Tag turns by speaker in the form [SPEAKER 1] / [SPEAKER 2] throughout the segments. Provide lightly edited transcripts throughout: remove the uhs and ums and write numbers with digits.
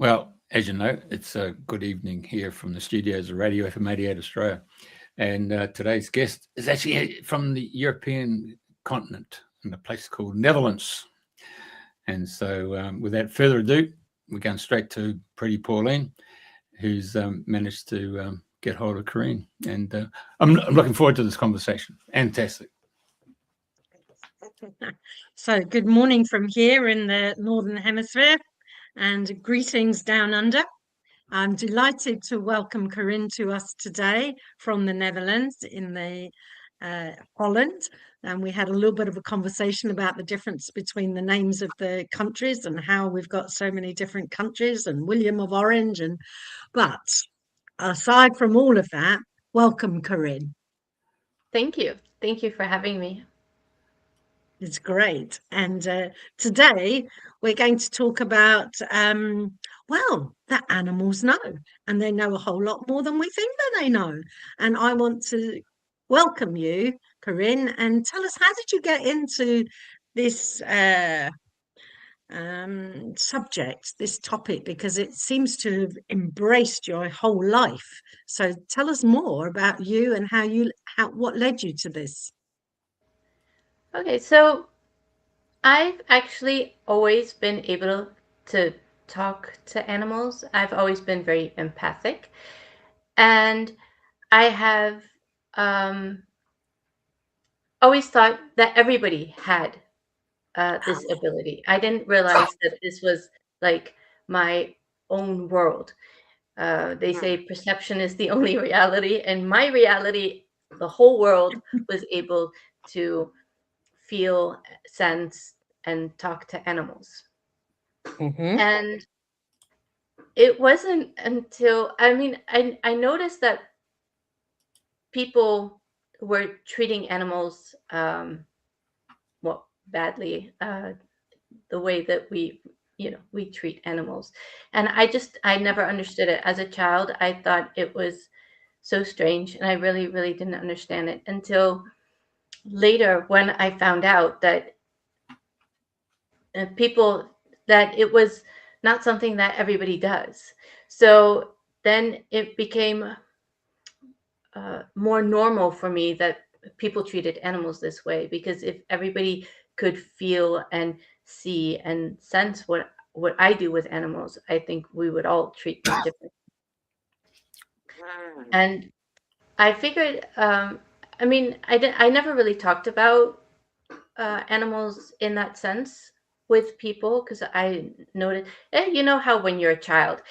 [SPEAKER 1] Well, as you know, it's a good evening here from the studios of Radio FM 88 Australia. And today's guest is actually from the European continent in a place called Netherlands. And so, without further ado, we're going straight to Priti Pauline, who's managed to get hold of Querine. And I'm looking forward to this conversation. Fantastic.
[SPEAKER 2] So, good morning from here in the Northern Hemisphere and greetings down under. I'm delighted to welcome Querine to us today from the Netherlands in the Holland. And we had a little bit of a conversation about the difference between the names of the countries and how we've got so many different countries and William of Orange. But aside from all of that, welcome, Querine.
[SPEAKER 3] Thank you. Thank you for having me.
[SPEAKER 2] It's great. And today we're going to talk about, that animals know, and they know a whole lot more than we think that they know. And I want to welcome you, Querine, and tell us, how did you get into this subject, this topic, because it seems to have embraced your whole life. So tell us more about you and what led you to this.
[SPEAKER 3] Okay, so I've actually always been able to talk to animals. I've always been very empathic. And I have always thought that everybody had this ability. I didn't realize that this was like my own world. They say perception is the only reality, and my reality, the whole world was able to feel, sense, and talk to animals. And it wasn't until, I noticed that people were treating animals, badly, the way that we treat animals. And I never understood it. As a child, I thought it was so strange, and I really, really didn't understand it until later, when I found out that that it was not something that everybody does. So then it became more normal for me that people treated animals this way, because if everybody could feel and see and sense what I do with animals, I think we would all treat them differently. And I figured, I never really talked about animals in that sense with people, because I noticed, you know how when you're a child,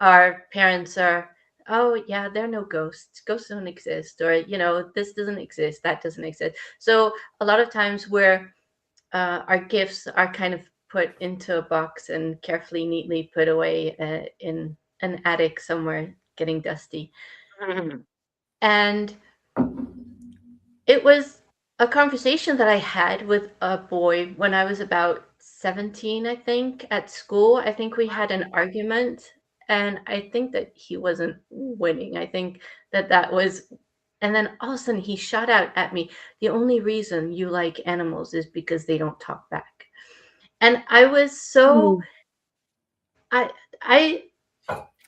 [SPEAKER 3] our parents are, oh yeah, there are no ghosts. Ghosts don't exist, or this doesn't exist, that doesn't exist. So a lot of times where our gifts are kind of put into a box and carefully, neatly put away in an attic somewhere, getting dusty. And it was a conversation that I had with a boy when I was about 17, I think, at school. I think we had an argument, and I think that he wasn't winning. I think that was, and then all of a sudden he shot out at me, the only reason you like animals is because they don't talk back. And I was so, I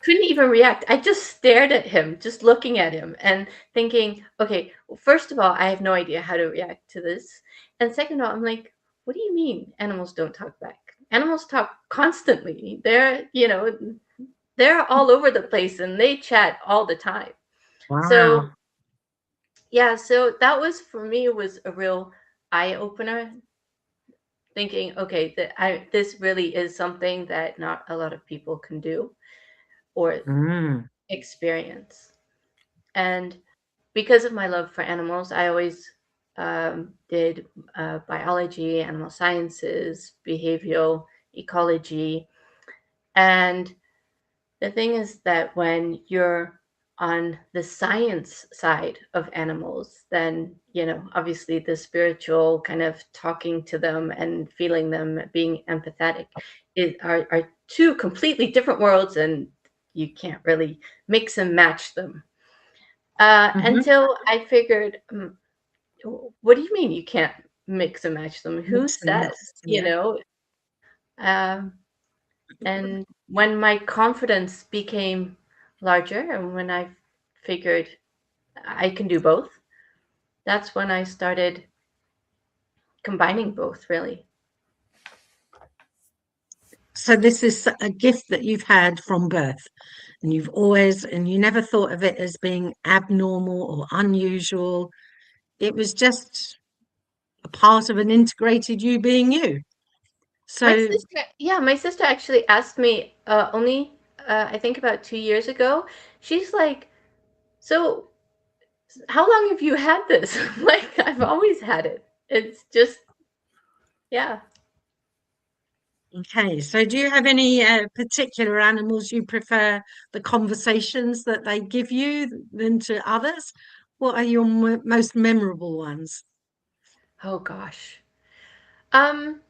[SPEAKER 3] couldn't even react. I just stared at him, just looking at him and thinking, okay, well, first of all, I have no idea how to react to this. And second of all, I'm like, what do you mean animals don't talk back? Animals talk constantly. They're all over the place, and they chat all the time.
[SPEAKER 2] Wow.
[SPEAKER 3] So yeah, so that was, for me, was a real eye opener, thinking, okay, this really is something that not a lot of people can do or experience. And because of my love for animals, I always did biology, animal sciences, behavioral ecology. And the thing is that when you're on the science side of animals, then, obviously the spiritual kind of talking to them and feeling them, being empathetic, are two completely different worlds, and you can't really mix and match them. Until I figured, what do you mean you can't mix and match them? Who says, Um, And when my confidence became larger and when I figured I can do both, that's when I started combining both, really.
[SPEAKER 2] So this is a gift that you've had from birth, and you never thought of it as being abnormal or unusual. It was just a part of an integrated you being you. So,
[SPEAKER 3] My sister actually asked me only, I think about 2 years ago. She's like, so how long have you had this? Like, I've always had it. It's just, yeah.
[SPEAKER 2] okay. So do you have any particular animals you prefer the conversations that they give you than to others? What are your most memorable ones?
[SPEAKER 3] Oh gosh. Um,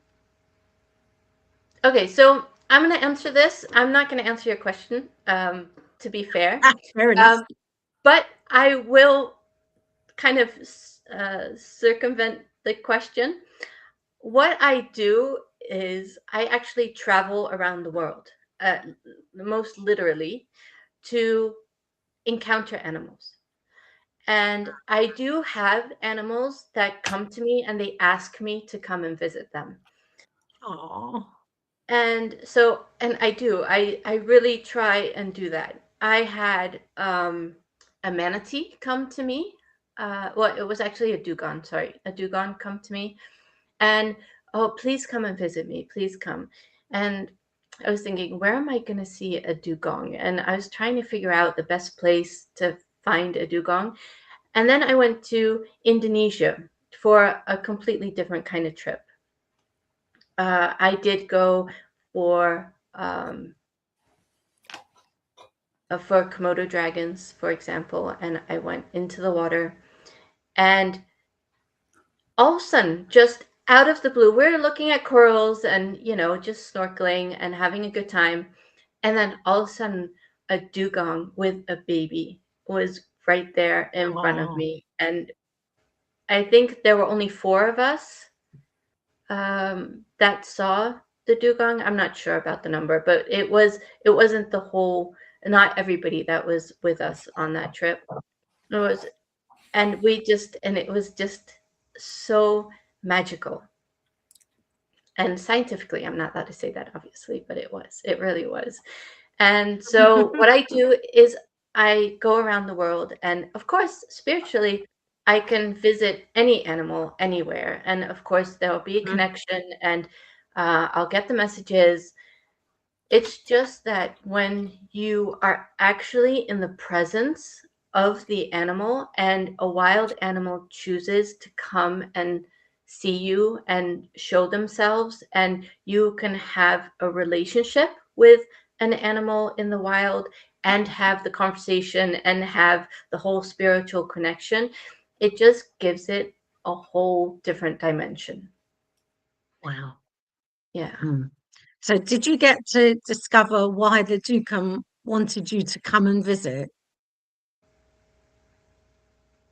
[SPEAKER 3] okay, so I'm gonna answer this. I'm not gonna answer your question, to be fair.
[SPEAKER 2] Fair enough.
[SPEAKER 3] Um, but I will kind of circumvent the question. What I do is I actually travel around the world, most literally, to encounter animals. And I do have animals that come to me and they ask me to come and visit them.
[SPEAKER 2] Oh,
[SPEAKER 3] And so, and I do, I really try and do that. I had a manatee come to me. Well, it was actually a dugong, sorry, a dugong come to me and, oh, please come and visit me, please come. And I was thinking, where am I going to see a dugong? And I was trying to figure out the best place to find a dugong. And then I went to Indonesia for a completely different kind of trip. I did go for Komodo dragons, for example, and I went into the water, and all of a sudden, just out of the blue, we're looking at corals and just snorkeling and having a good time, and then all of a sudden, a dugong with a baby was right there in front of
[SPEAKER 2] oh,
[SPEAKER 3] me, and I think there were only four of us that saw the dugong. I'm not sure about the number, but it wasn't the whole, not everybody that was with us on that trip. It was, and it was just so magical. And scientifically, I'm not allowed to say that, obviously, but it really was. And so what I do is I go around the world, and of course, spiritually, I can visit any animal anywhere. And of course, there will be a connection, and I'll get the messages. It's just that when you are actually in the presence of the animal and a wild animal chooses to come and see you and show themselves, and you can have a relationship with an animal in the wild and have the conversation and have the whole spiritual connection, it just gives it a whole different dimension.
[SPEAKER 2] wow.
[SPEAKER 3] Yeah.
[SPEAKER 2] So did you get to discover why the Duke wanted you to come and visit?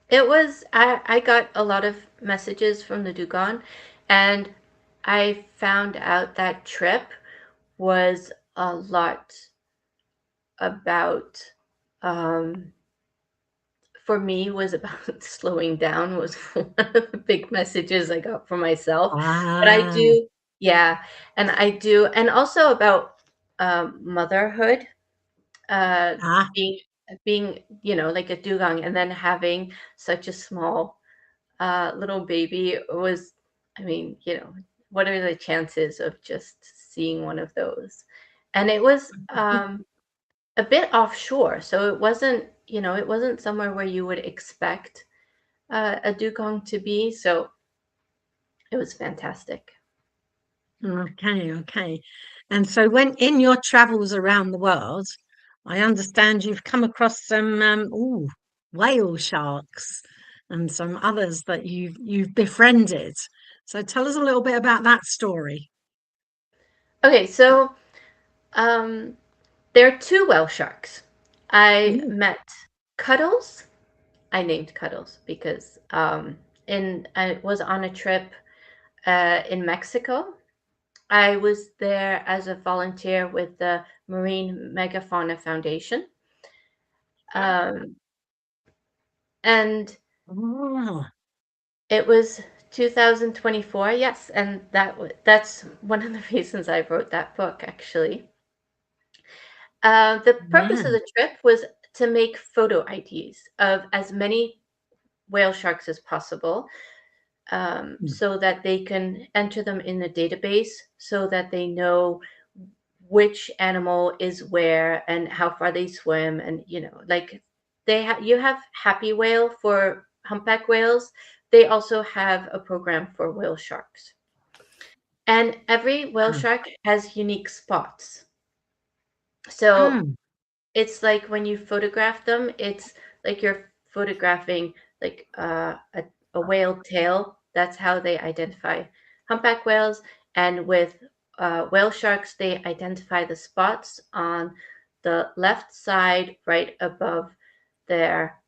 [SPEAKER 3] It was, I got a lot of messages from the dugong, and I found out that trip was a lot about, um, for me, was about slowing down, was one of the big messages I got for myself. But I
[SPEAKER 2] Ah,
[SPEAKER 3] do, yeah, and I do, and also about motherhood, uh,
[SPEAKER 2] ah,
[SPEAKER 3] being, like a dugong, and then having such a small little baby was, I mean, what are the chances of just seeing one of those? And it was a bit offshore, so it wasn't somewhere where you would expect a dugong to be. So it was fantastic.
[SPEAKER 2] okay, okay. And so when in your travels around the world, I understand you've come across some whale sharks and some others that you've befriended. So tell us a little bit about that story.
[SPEAKER 3] Okay, so um, there are two whale sharks. I
[SPEAKER 2] Ooh,
[SPEAKER 3] met Cuddles. I named Cuddles because I was on a trip in Mexico, I was there as a volunteer with the Marine Megafauna Foundation. And
[SPEAKER 2] Oh,
[SPEAKER 3] it was 2024, yes, and that's one of the reasons I wrote that book, actually. The purpose of
[SPEAKER 2] yeah.
[SPEAKER 3] the trip was to make photo IDs of as many whale sharks as possible, so that they can enter them in the database, so that they know which animal is where and how far they swim, and like you have happy whale for humpback whales. They also have a program for whale sharks, and every whale
[SPEAKER 2] Ah,
[SPEAKER 3] shark has unique spots. So
[SPEAKER 2] mm,
[SPEAKER 3] it's like when you photograph them, it's like you're photographing like a whale tail. That's how they identify humpback whales. And with whale sharks, they identify the spots on the left side, right above their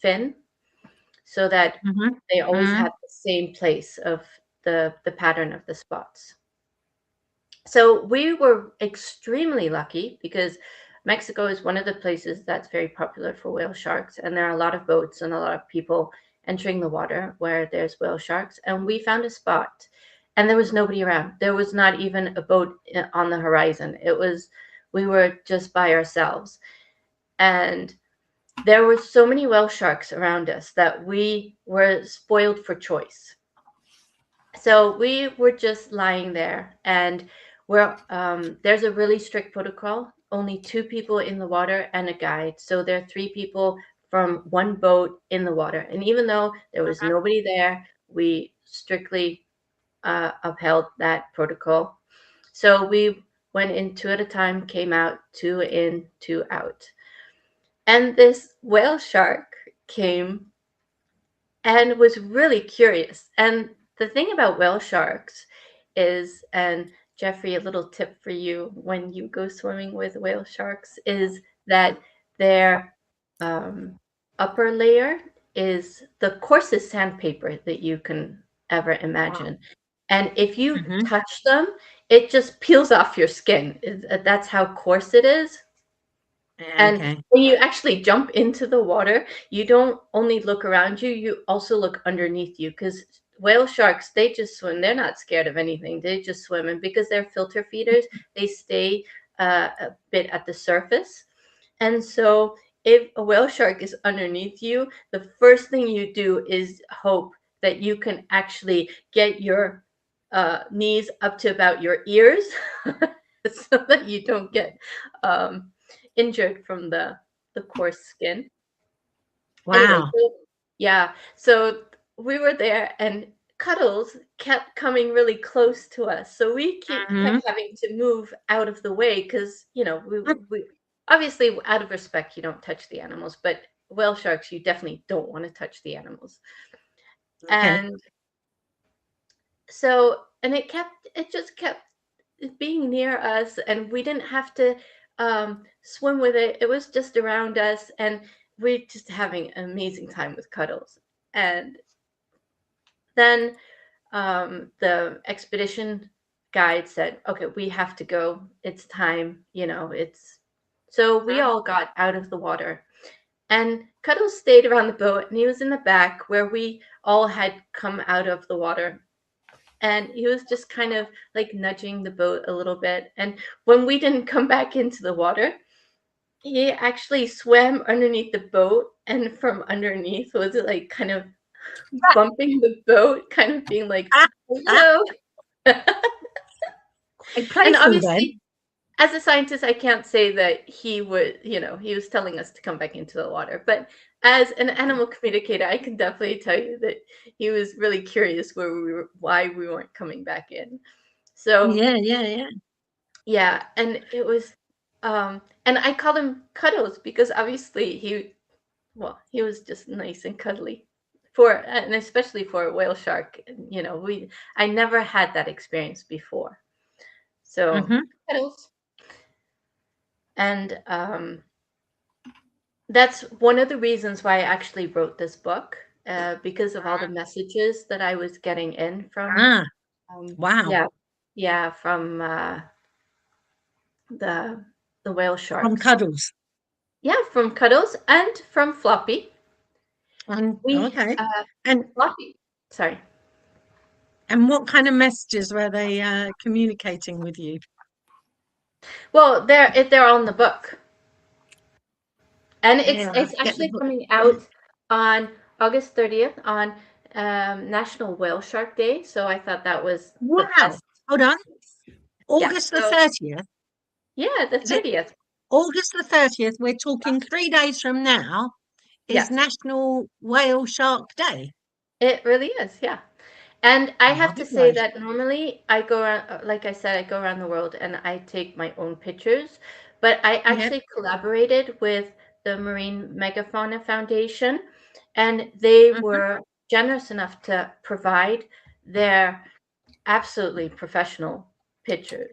[SPEAKER 3] fin, so that
[SPEAKER 2] mhm,
[SPEAKER 3] they always
[SPEAKER 2] mm,
[SPEAKER 3] have the same place of the pattern of the spots. So we were extremely lucky because Mexico is one of the places that's very popular for whale sharks, and there are a lot of boats and a lot of people entering the water where there's whale sharks. And we found a spot, and there was nobody around. There was not even a boat on the horizon. We were just by ourselves, and there were so many whale sharks around us that we were spoiled for choice. So we were just lying there, and there's a really strict protocol. Only two people in the water and a guide. So there are three people from one boat in the water. And even though there was nobody there, we strictly upheld that protocol. So we went in two at a time, came out two in, two out. And this whale shark came and was really curious. And the thing about whale sharks is, and Jeffrey, a little tip for you when you go swimming with whale sharks is that their um, upper layer is the coarsest sandpaper that you can ever
[SPEAKER 2] wow.
[SPEAKER 3] imagine. And if you
[SPEAKER 2] Mhm.
[SPEAKER 3] touch them, it just peels off your skin. That's how coarse it is.
[SPEAKER 2] Yeah,
[SPEAKER 3] And
[SPEAKER 2] okay.
[SPEAKER 3] when you actually jump into the water, you don't only look around you, you also look underneath you, because whale sharks, they just swim. They're not scared of anything. They just swim. And because they're filter feeders, they stay a bit at the surface. And so if a whale shark is underneath you, the first thing you do is hope that you can actually get your knees up to about your ears so that you don't get um, injured from the coarse skin. Anyway,
[SPEAKER 2] Wow.
[SPEAKER 3] so yeah, so we were there, and Cuddles kept coming really close to us. So we kept
[SPEAKER 2] Mhm.
[SPEAKER 3] having to move out of the way because, we obviously, out of respect, you don't touch the animals, but whale sharks, you definitely don't want to touch the animals.
[SPEAKER 2] Okay.
[SPEAKER 3] And so, and it just kept being near us, and we didn't have to swim with it. It was just around us, and we're just having an amazing time with Cuddles. And then the expedition guide said, okay, we have to go. It's time, it's so we all got out of the water. And Cuddles stayed around the boat, and he was in the back where we all had come out of the water. And he was just kind of like nudging the boat a little bit. And when we didn't come back into the water, he actually swam underneath the boat, and from underneath was like kind of bumping the boat, kind of being like,
[SPEAKER 2] Ah, ah,
[SPEAKER 3] hello.
[SPEAKER 2] quite
[SPEAKER 3] And
[SPEAKER 2] playful
[SPEAKER 3] obviously,
[SPEAKER 2] then.
[SPEAKER 3] as a scientist, I can't say that he would, he was telling us to come back into the water. But as an animal communicator, I can definitely tell you that he was really curious why we weren't coming back in. So
[SPEAKER 2] Yeah, yeah, yeah.
[SPEAKER 3] yeah, and it was, and I called him Cuddles because obviously he was just nice and cuddly and especially for a whale shark. I never had that experience before. So
[SPEAKER 2] Mhm.
[SPEAKER 3] Cuddles. And that's one of the reasons why I actually wrote this book, because of all the messages that I was getting in from,
[SPEAKER 2] Ah, wow.
[SPEAKER 3] yeah. Yeah, from the whale sharks.
[SPEAKER 2] From Cuddles.
[SPEAKER 3] Yeah, from Cuddles and from Floppy.
[SPEAKER 2] Okay. And
[SPEAKER 3] Floppy, sorry.
[SPEAKER 2] And what kind of messages were they communicating with you?
[SPEAKER 3] Well, they're on the book, and it's actually coming out on August 30th on National Whale Shark Day. So I thought that was the best.
[SPEAKER 2] Hold on. August the 30th.
[SPEAKER 3] Yeah, the 30th.
[SPEAKER 2] August the 30th. We're talking 3 days from now. Is National Whale Shark Day.
[SPEAKER 3] It really is, yeah. And I have to say that normally I go around, like I said, I go around the world and I take my own pictures, but I actually collaborated with the Marine Megafauna Foundation, and they were generous enough to provide their absolutely professional pictures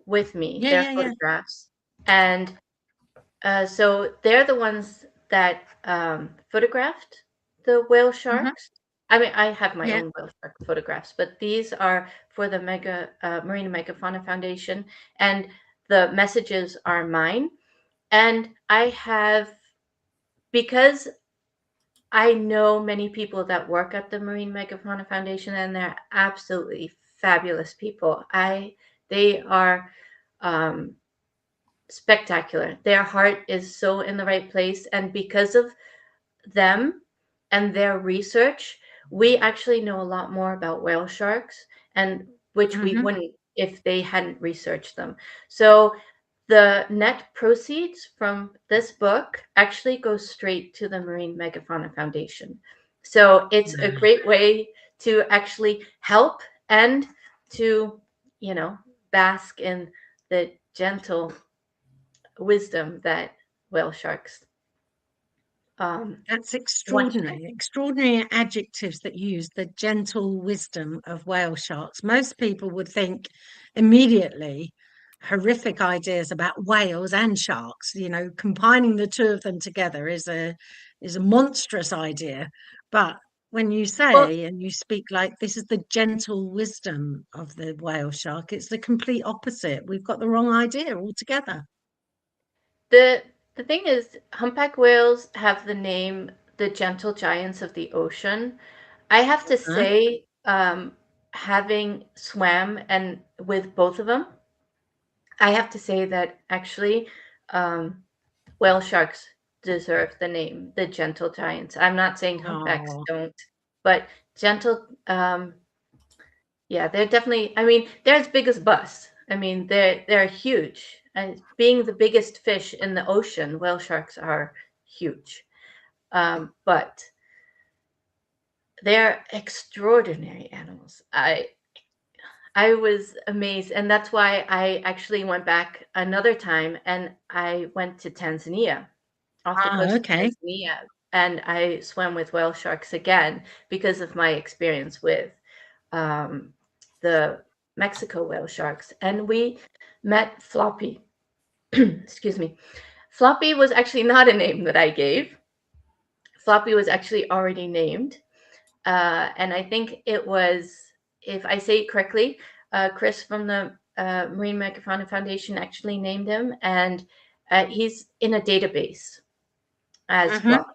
[SPEAKER 3] with me, their photographs. And so they're the ones that photographed the whale sharks. I mean, I have my own whale shark photographs, but these are for the Marine Megafauna Foundation, and the messages are mine. And I have, because I know many people that work at the Marine Megafauna Foundation, and they're absolutely fabulous people. They are spectacular. Their heart is so in the right place, and because of them and their research, we actually know a lot more about whale sharks, and which we wouldn't if they hadn't researched them. So the net proceeds from this book actually goes straight to the Marine Megafauna Foundation. So it's a great way to actually help and to, bask in the gentle wisdom that whale sharks.
[SPEAKER 2] That's extraordinary. Extraordinary adjectives that you use, the gentle wisdom of whale sharks. Most people would think immediately horrific ideas about whales and sharks. Combining the two of them together is a monstrous idea. But when you say and you speak like this is the gentle wisdom of the whale shark, it's the complete opposite. We've got the wrong idea altogether.
[SPEAKER 3] The thing is, humpback whales have the name the gentle giants of the ocean. I have to say, having swam and with both of them, I have to say that actually whale sharks deserve the name the gentle giants. I'm not saying humpbacks don't, but gentle, yeah, they're definitely, I mean, they're as big as bus. I mean, they're huge. And being the biggest fish in the ocean, whale sharks are huge. But they're extraordinary animals. I was amazed, and that's why I actually went back another time, and I went to Tanzania, off the coast of Tanzania, and I swam with whale sharks again because of my experience with the Mexico whale sharks, and we met Floppy. Excuse me. Floppy was actually not a name that I gave. Floppy was actually already named. And I think it was, if I say it correctly, Chris from the Marine Megafauna Foundation actually named him, and he's in a database as Floppy.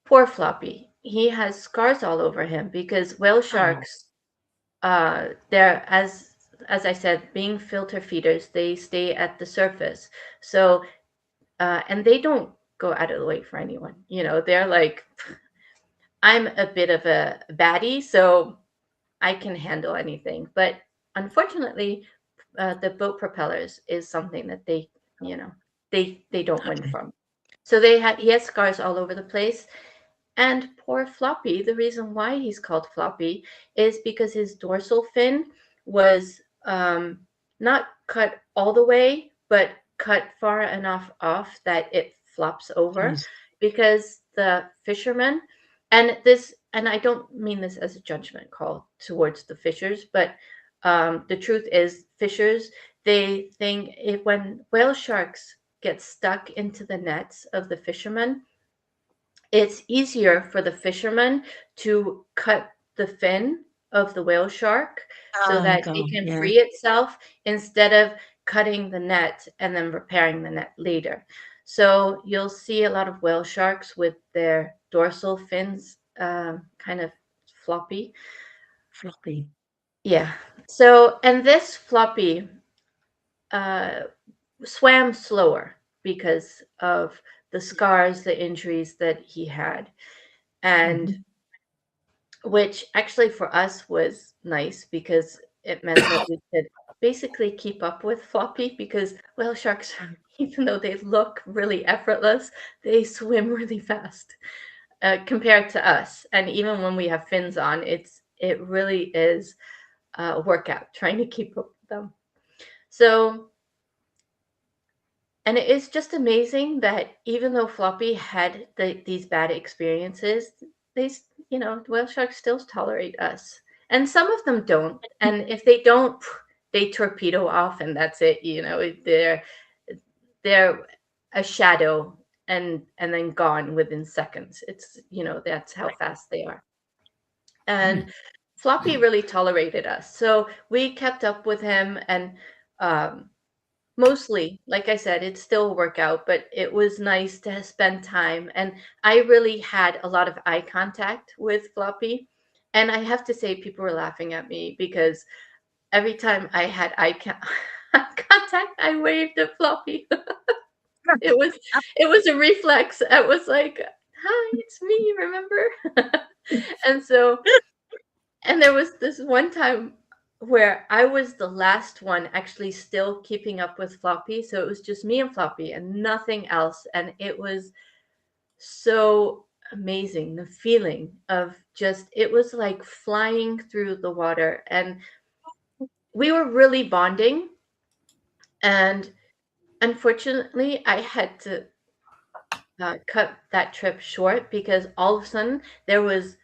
[SPEAKER 3] Poor Floppy. He has scars all over him because whale sharks, they're, as I said, being filter feeders, they stay at the surface. So, and they don't go out of the way for anyone. They're like, I'm a bit of a baddie, so I can handle anything. But unfortunately, the boat propellers is something that they don't win from. So he has scars all over the place. And poor Floppy, the reason why he's called Floppy is because his dorsal fin was not cut all the way, but cut far enough off that it flops over. Because the fishermen, and I don't mean this as a judgment call towards the fishers, but the truth is, fishers, they think when whale sharks get stuck into the nets of the fishermen, it's easier for the fishermen to cut the fin of the whale shark so
[SPEAKER 2] Oh
[SPEAKER 3] that
[SPEAKER 2] God,
[SPEAKER 3] it can
[SPEAKER 2] yeah.
[SPEAKER 3] free itself instead of cutting the net and then repairing the net later. So you'll see a lot of whale sharks with their dorsal fins kind of floppy.
[SPEAKER 2] Floppy.
[SPEAKER 3] Yeah. So, and this floppy swam slower because of the scars, the injuries that he had. And
[SPEAKER 2] Mhm.
[SPEAKER 3] which actually for us was nice because it meant that we could basically keep up with Floppy because whale sharks, even though they look really effortless, they swim really fast compared to us. And even when we have fins on, it really is a workout trying to keep up with them. So, and it is just amazing that even though Floppy had these bad experiences, they, whale sharks still tolerate us. And some of them don't. And if they don't, they torpedo off and that's it. They're a shadow and then gone within seconds. It's, that's how fast they are. And Floppy really tolerated us. So we kept up with him and um, mostly, like I said, it's still a workout, but it was nice to spend time. And I really had a lot of eye contact with Floppy. And I have to say, people were laughing at me because every time I had eye contact, I waved at Floppy. it was it was a reflex. I was like, "Hi, it's me, remember?" and so and there was this one time where I was the last one actually still keeping up with Floppy. So it was just me and Floppy and nothing else. And it was so amazing. The feeling of just, it was like flying through the water. And we were really bonding. And unfortunately, I had to cut that trip short because all of a sudden there was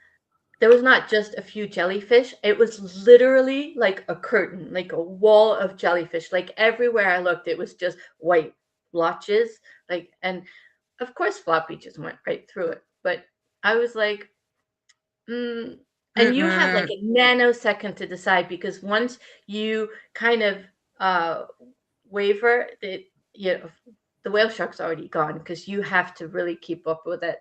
[SPEAKER 3] not just a few jellyfish. It was literally like a curtain, like a wall of jellyfish. Like everywhere I looked, it was just white blotches. Like, and of course, Floppy just went right through it. But I was like, and you have like a nanosecond to decide because once you kind of uh, waver, the whale shark's already gone because you have to really keep up with it.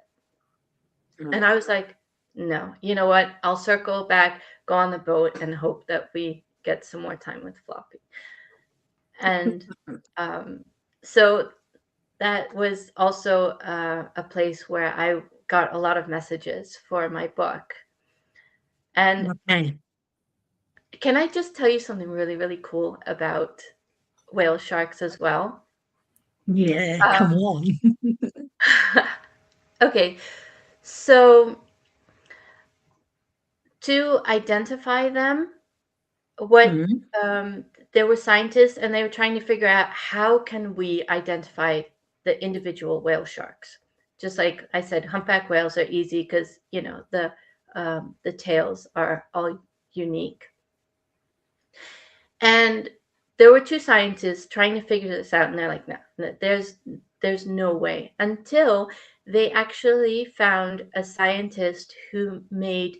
[SPEAKER 3] And I was like, no, you know what? I'll circle back, go on the boat, and hope that we get some more time with Floppy. And so that was also a place where I got a lot of messages for my book. And
[SPEAKER 2] Okay.
[SPEAKER 3] can I just tell you something really, really cool about whale sharks as well?
[SPEAKER 2] Yeah, come on.
[SPEAKER 3] Okay, so to identify them, what
[SPEAKER 2] Mhm.
[SPEAKER 3] there were scientists and they were trying to figure out how can we identify the individual whale sharks. Just like I said, humpback whales are easy because the tails are all unique. And there were two scientists trying to figure this out, and they're like, no, there's no way, until they actually found a scientist who made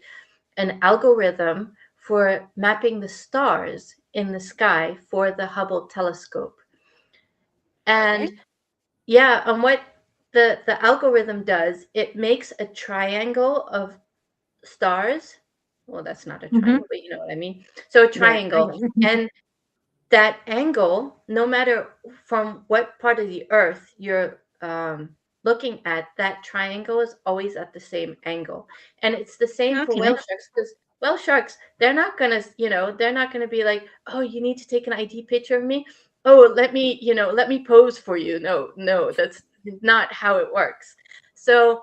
[SPEAKER 3] an algorithm for mapping the stars in the sky for the Hubble telescope. And yeah, and what the algorithm does, it makes a triangle of stars. Well, that's not a
[SPEAKER 2] Mhm.
[SPEAKER 3] triangle, but you know what I mean. So a
[SPEAKER 2] Yeah.
[SPEAKER 3] triangle, and that angle, no matter from what part of the earth you're looking at, that triangle is always at the same angle. And it's the same for
[SPEAKER 2] Okay.
[SPEAKER 3] whale sharks because whale sharks, they're not gonna, they're not gonna be like, oh, you need to take an ID picture of me. Oh, let me pose for you. No, no, that's not how it works. So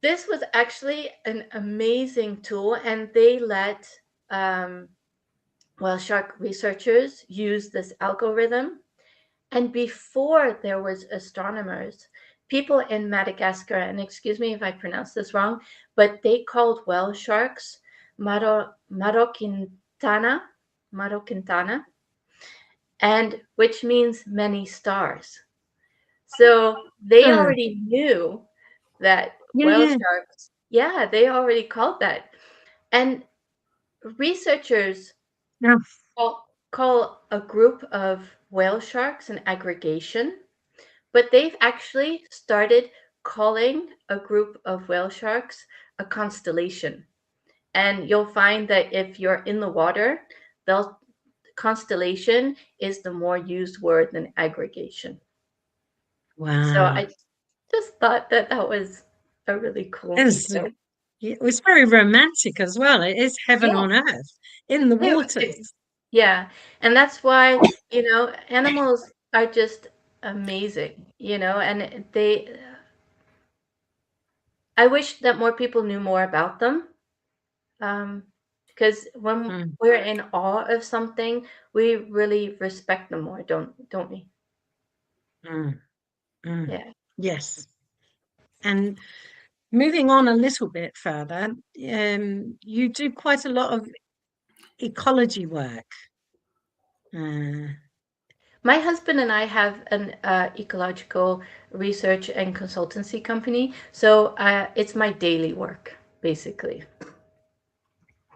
[SPEAKER 3] this was actually an amazing tool, and they let well, shark researchers use this algorithm. And before there was astronomers, people in Madagascar, and excuse me if I pronounce this wrong, but they called whale sharks Marokintana, Marokintana, and which means many stars. So they already knew that
[SPEAKER 2] Yeah,
[SPEAKER 3] whale
[SPEAKER 2] yeah.
[SPEAKER 3] sharks, yeah, they already called that. And researchers
[SPEAKER 2] Yeah.
[SPEAKER 3] call a group of whale sharks an aggregation, but they've actually started calling a group of whale sharks a constellation. And you'll find that if you're in the water, they'll constellation is the more used word than aggregation. So
[SPEAKER 2] Wow.
[SPEAKER 3] I just thought that that was a really cool detail.
[SPEAKER 2] It was very romantic as well. It is heaven
[SPEAKER 3] Yeah,
[SPEAKER 2] on earth in the
[SPEAKER 3] it,
[SPEAKER 2] waters.
[SPEAKER 3] yeah, and that's why, animals are just amazing, and I wish that more people knew more about them. Because when
[SPEAKER 2] Mm,
[SPEAKER 3] we're in awe of something, we really respect them more, don't we?
[SPEAKER 2] mm, mm.
[SPEAKER 3] Yeah.
[SPEAKER 2] Yes. And moving on a little bit further, you do quite a lot of ecology work.
[SPEAKER 3] My husband and I have an ecological research and consultancy company, so it's my daily work, basically.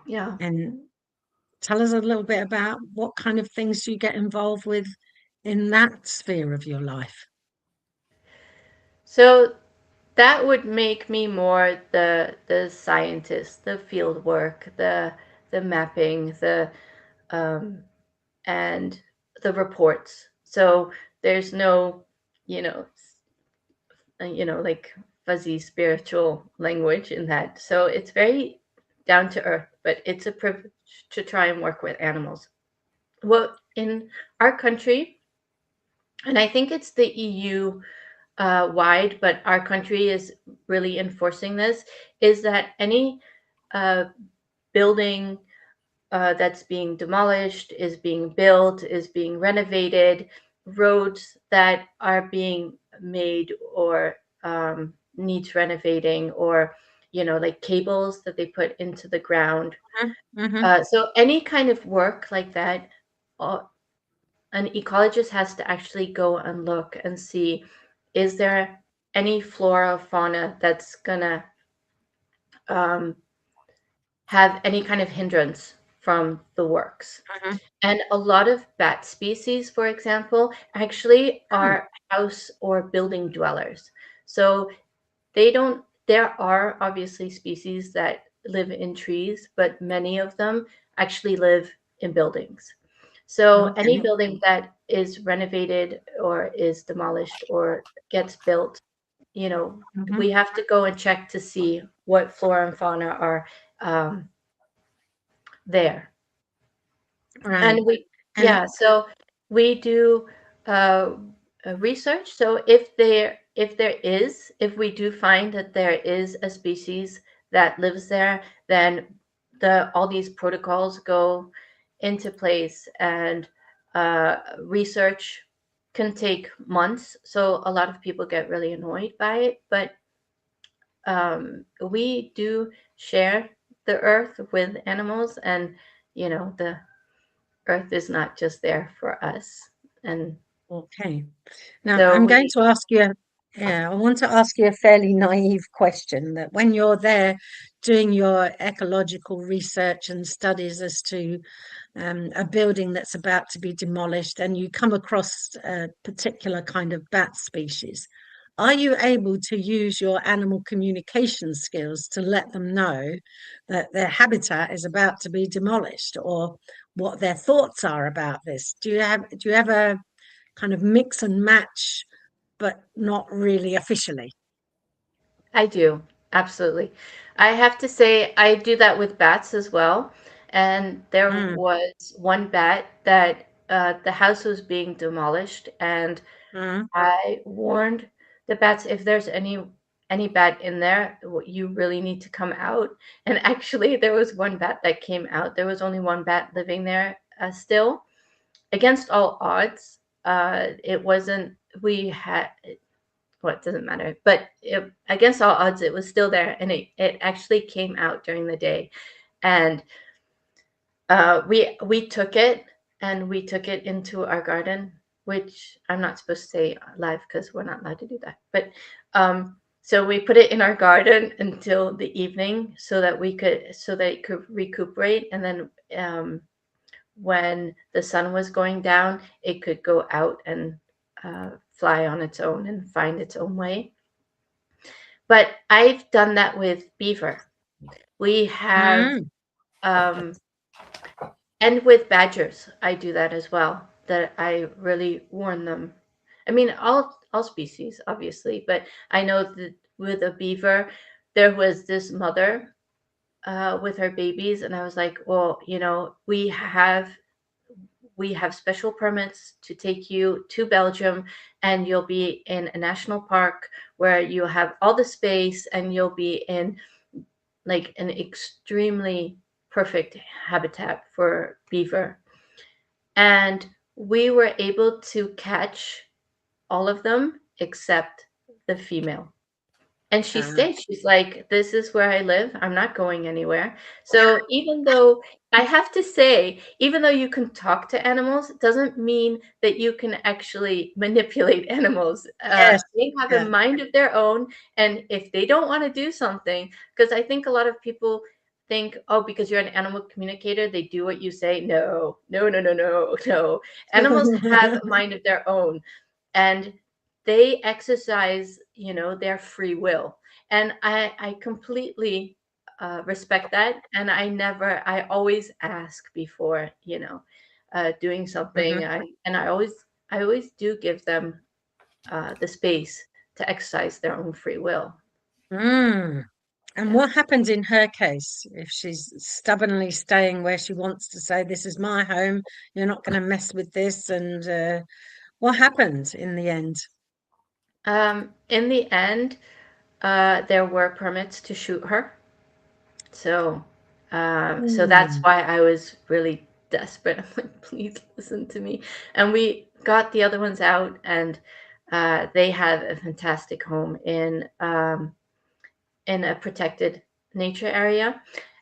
[SPEAKER 3] Yeah.
[SPEAKER 2] And tell us a little bit about what kind of things you get involved with in that sphere of your life.
[SPEAKER 3] So that would make me more the scientist, the field work, the mapping, the and the reports. So there's no, you know, like fuzzy spiritual language in that. So it's very down to earth, but it's a privilege to try and work with animals. Well, in our country, and I think it's the EU wide, but our country is really enforcing this, is that any uh, building that's being demolished, is being built, is being renovated, roads that are being made or needs renovating, or like cables that they put into the ground.
[SPEAKER 2] Mm-hmm.
[SPEAKER 3] So any kind of work like that, uh, an ecologist has to actually go and look and see, is there any flora or fauna that's gonna um, have any kind of hindrance from the works.
[SPEAKER 2] Mm-hmm.
[SPEAKER 3] And a lot of bat species, for example, actually
[SPEAKER 2] Oh,
[SPEAKER 3] are house or building dwellers. So there are obviously species that live in trees, but many of them actually live in buildings. So any
[SPEAKER 2] okay.
[SPEAKER 3] building that is renovated or is demolished or gets built,
[SPEAKER 2] Mm-hmm.
[SPEAKER 3] we have to go and check to see what flora and fauna are um, there.
[SPEAKER 2] Right.
[SPEAKER 3] And
[SPEAKER 2] And
[SPEAKER 3] so we do uh, research. So if we do find that there is a species that lives there, then all these protocols go into place, and research can take months. So a lot of people get really annoyed by it, but we do share the earth with animals, and the earth is not just there for us. And
[SPEAKER 2] okay. Now
[SPEAKER 3] so
[SPEAKER 2] I'm going to ask you, I want to ask you a fairly naive question that when you're there doing your ecological research and studies as to a building that's about to be demolished and you come across a particular kind of bat species, are you able to use your animal communication skills to let them know that their habitat is about to be demolished, or what their thoughts are about this? Do you ever kind of mix and match, but not really officially?
[SPEAKER 3] I do, absolutely. I have to say, I do that with bats as well. And there
[SPEAKER 2] Mm,
[SPEAKER 3] was one bat that the house was being demolished, and
[SPEAKER 2] mm,
[SPEAKER 3] I warned the bats, if there's any bat in there, you really need to come out. And actually, there was one bat that came out. There was only one bat living there still. Against all odds, it wasn't. We had well, it doesn't matter. But against all odds, it was still there, and it actually came out during the day, and we took it, and we took it into our garden, which I'm not supposed to say live because we're not allowed to do that. But So we put it in our garden until the evening so that it could recuperate. And then when the sun was going down, it could go out and fly on its own and find its own way. But I've done that with beaver. We have, and with badgers, I do that as well. That I really warn them. I mean, all species, obviously, but I know that with a beaver, there was this mother with her babies, and I was like, well, we have special permits to take you to Belgium, and you'll be in a national park where you'll have all the space, and you'll be in like an extremely perfect habitat for beaver. And we were able to catch all of them except the female. And she stayed. She's like, this is where I live. I'm not going anywhere. So even though I have to say, even though you can talk to animals, it doesn't mean that you can actually manipulate animals.
[SPEAKER 2] Yes.
[SPEAKER 3] They have a mind of their own. And if they don't want to do something, because I think a lot of people think, oh, because you're an animal communicator, they do what you say. No, no, no, no, no, no. Animals have a mind of their own. And they exercise, their free will. And I completely respect that. And I always ask before, doing something. I always do give them the space to exercise their own free will.
[SPEAKER 2] And what happens in her case if she's stubbornly staying where she wants to say, this is my home, you're not going to mess with this? And what happens in the end?
[SPEAKER 3] In the end, there were permits to shoot her. So that's why I was really desperate. I'm like, please listen to me. And we got the other ones out, and they have a fantastic home in a protected nature area.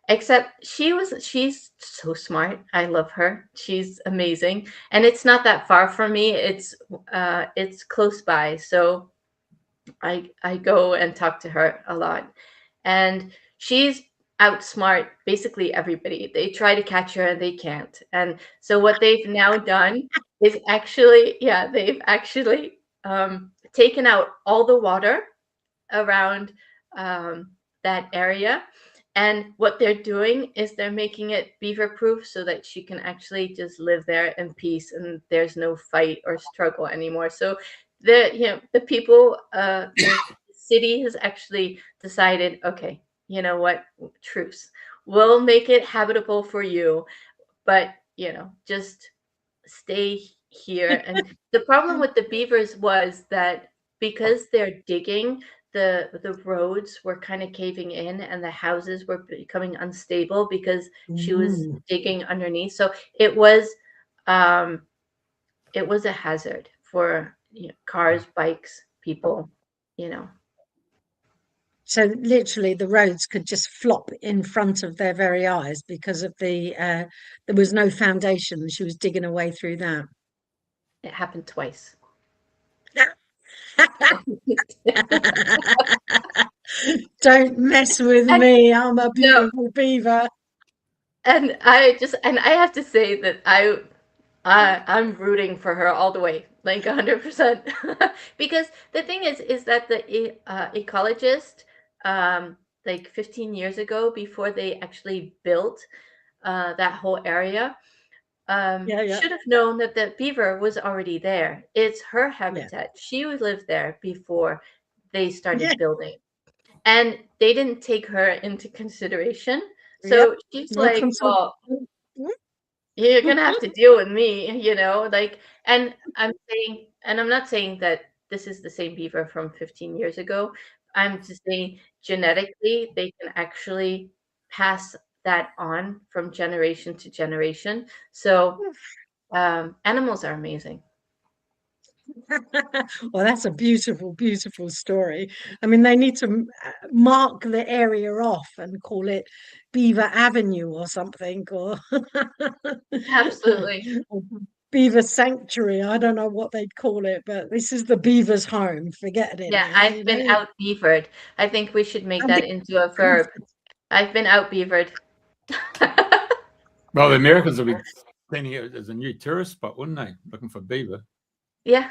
[SPEAKER 3] Except she's so smart. I love her. She's amazing. And it's not that far from me. It's close by. So I go and talk to her a lot. And she's outsmart basically everybody. They try to catch her and they can't. And so what they've now done is they've actually taken out all the water around that area. And what they're doing is they're making it beaver proof so that she can actually just live there in peace, and there's no fight or struggle anymore. So the people, the city has actually decided, okay, you know what, truce. We'll make it habitable for you, but just stay here. And the problem with the beavers was that because they're digging, the roads were kind of caving in, and the houses were becoming unstable because she was digging underneath. So it was a hazard for cars, bikes, people.
[SPEAKER 2] So literally the roads could just flop in front of their very eyes because of there was no foundation. She was digging away through that.
[SPEAKER 3] It happened twice.
[SPEAKER 2] Don't mess with me. I'm a beautiful beaver.
[SPEAKER 3] And I have to say that I'm rooting for her all the way, like 100%. Because the thing is that the ecologist, like 15 years ago, before they actually built that whole area, should have known that the beaver was already there. It's her habitat. She lived there before they started building. And they didn't take her into consideration. So she's like, well, you're gonna have to deal with me, and I'm not saying that this is the same beaver from 15 years ago. I'm just saying genetically they can actually pass that on from generation to generation. So animals are amazing.
[SPEAKER 2] Well, that's a beautiful, beautiful story. I mean, they need to mark the area off and call it Beaver Avenue or something. Or
[SPEAKER 3] Absolutely.
[SPEAKER 2] beaver sanctuary. I don't know what they'd call it, but this is the beaver's home. Forget it.
[SPEAKER 3] Yeah, I've been out beavered. I think we should make that into a verb. I've been out beavered.
[SPEAKER 1] Well, the Americans will be planning it as a new tourist spot, wouldn't they? Looking for beaver.
[SPEAKER 3] Yeah.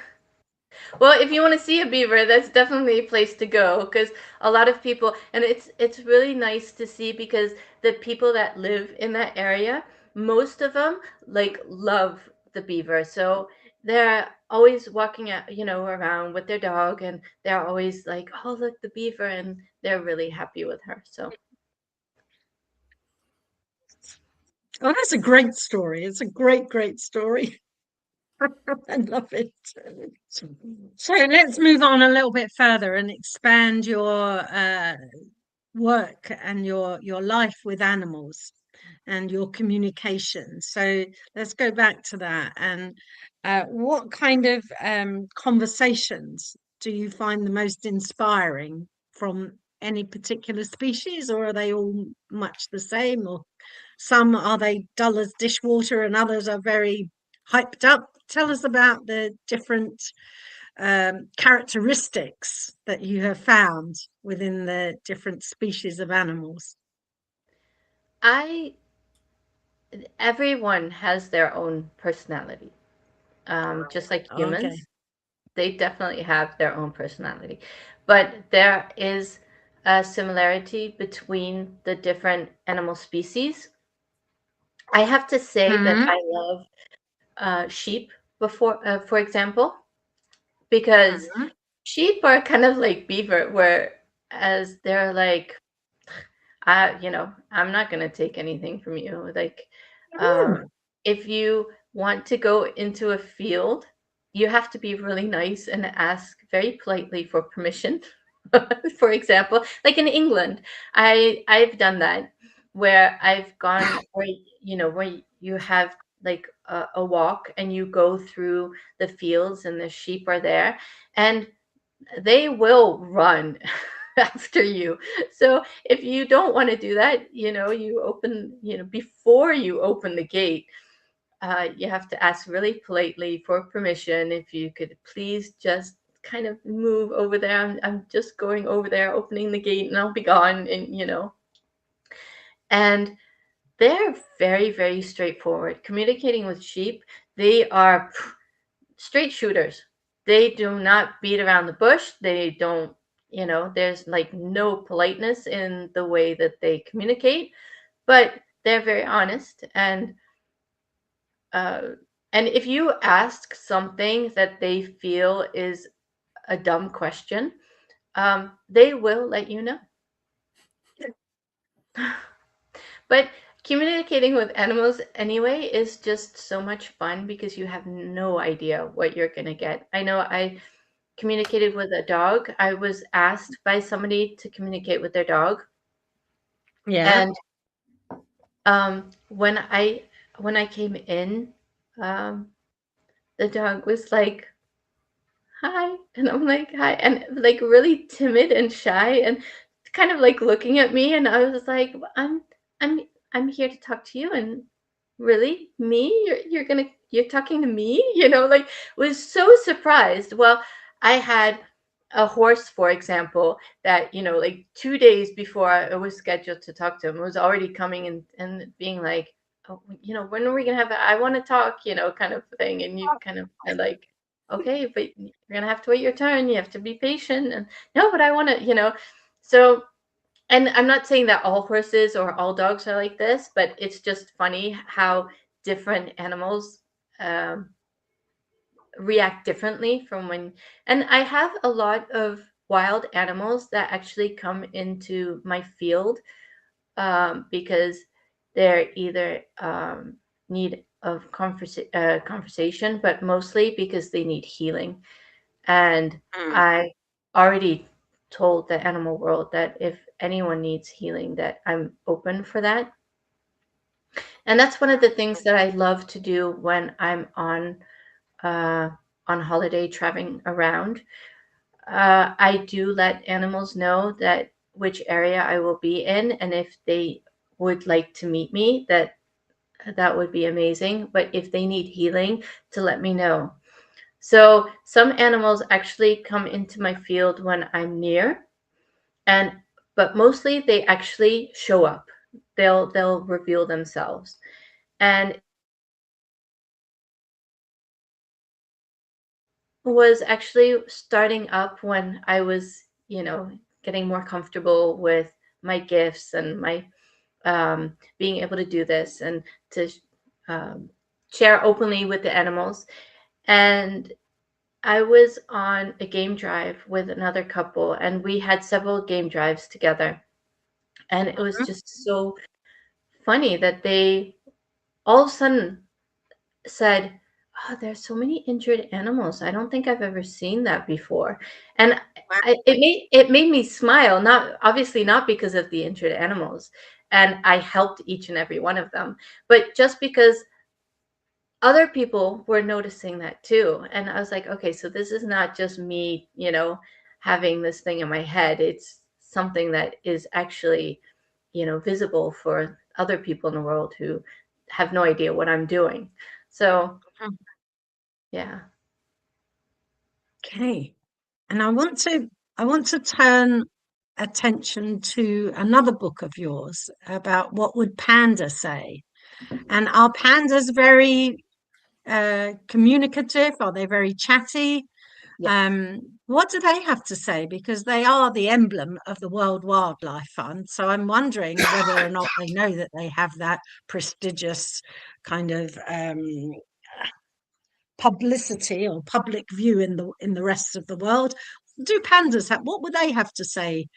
[SPEAKER 3] Well, if you want to see a beaver, that's definitely a place to go, because a lot of people, and it's really nice to see, because the people that live in that area, most of them like love the beaver. So they're always walking out, around with their dog, and they're always like, "Oh, look, the beaver," and they're really happy with her. So
[SPEAKER 2] Oh, that's a great story. It's a great story. I love it. So let's move on a little bit further and expand your work and your life with animals and your communication. So let's go back to that. And what kind of conversations do you find the most inspiring from any particular species, or are they all much the same? Or some are they dull as dishwater and others are very hyped up? Tell us about the different characteristics that you have found within the different species of animals.
[SPEAKER 3] everyone has their own personality, just like humans.
[SPEAKER 2] Okay.
[SPEAKER 3] They definitely have their own personality, but there is a similarity between the different animal species. I have to say that I love sheep, for example, because sheep are kind of like beaver, whereas they're like, I'm not gonna take anything from you. Like, if you want to go into a field, you have to be really nice and ask very politely for permission. For example, like in England, I've done that, where I've gone where you have like a walk, and you go through the fields, and the sheep are there, and they will run after you. So if you don't want to do that, you open, before you open the gate, you have to ask really politely for permission. If you could please just kind of move over there. I'm just going over there, opening the gate, and I'll be gone. And they're very, very straightforward. Communicating with sheep, they are straight shooters. They do not beat around the bush. They don't, there's like no politeness in the way that they communicate, but they're very honest. And if you ask something that they feel is a dumb question, they will let you know. But communicating with animals anyway is just so much fun, because you have no idea what you're going to get. I know I communicated with a dog. I was asked by somebody to communicate with their dog.
[SPEAKER 2] Yeah.
[SPEAKER 3] And when I came in, the dog was like, "Hi," and I'm like, "Hi," and like really timid and shy, and kind of like looking at me, and I was like, I'm I'm here to talk to you." And really, me? You're talking to me? Like, was so surprised. Well, I had a horse, for example, that, like 2 days before I was scheduled to talk to him, was already coming and being like, "Oh, when are we gonna have I want to talk," kind of thing. And you kind of are like, "Okay, but you're gonna have to wait your turn. You have to be patient." And no, but I want to. So, and I'm not saying that all horses or all dogs are like this, but it's just funny how different animals react differently from when. And I have a lot of wild animals that actually come into my field, because they're either need of conversation, but mostly because they need healing. And I already told the animal world that if anyone needs healing, that I'm open for that. And that's one of the things that I love to do when I'm on holiday traveling around. I do let animals know that which area I will be in, and if they would like to meet me, that that would be amazing. But if they need healing, to let me know. So some animals actually come into my field when I'm near, but mostly they actually show up. They'll reveal themselves. And was actually starting up when I was, getting more comfortable with my gifts and my being able to do this and to share openly with the animals. And I was on a game drive with another couple, and we had several game drives together. And it was just so funny that they all of a sudden said, "Oh, there's so many injured animals. I don't think I've ever seen that before." And it made me smile, not obviously not because of the injured animals. And I helped each and every one of them, but just because other people were noticing that too. And I was like, okay, so this is not just me, having this thing in my head. It's something that is actually, visible for other people in the world who have no idea what I'm doing. So, yeah.
[SPEAKER 2] Okay. And I want to turn attention to another book of yours about what would Panda say. And are pandas very communicative? Are they very chatty?
[SPEAKER 3] Yes.
[SPEAKER 2] What do they have to say? Because they are the emblem of the World Wildlife Fund. So I'm wondering whether or not they know that they have that prestigious kind of publicity or public view in the rest of the world. Do pandas have? What would they have to say?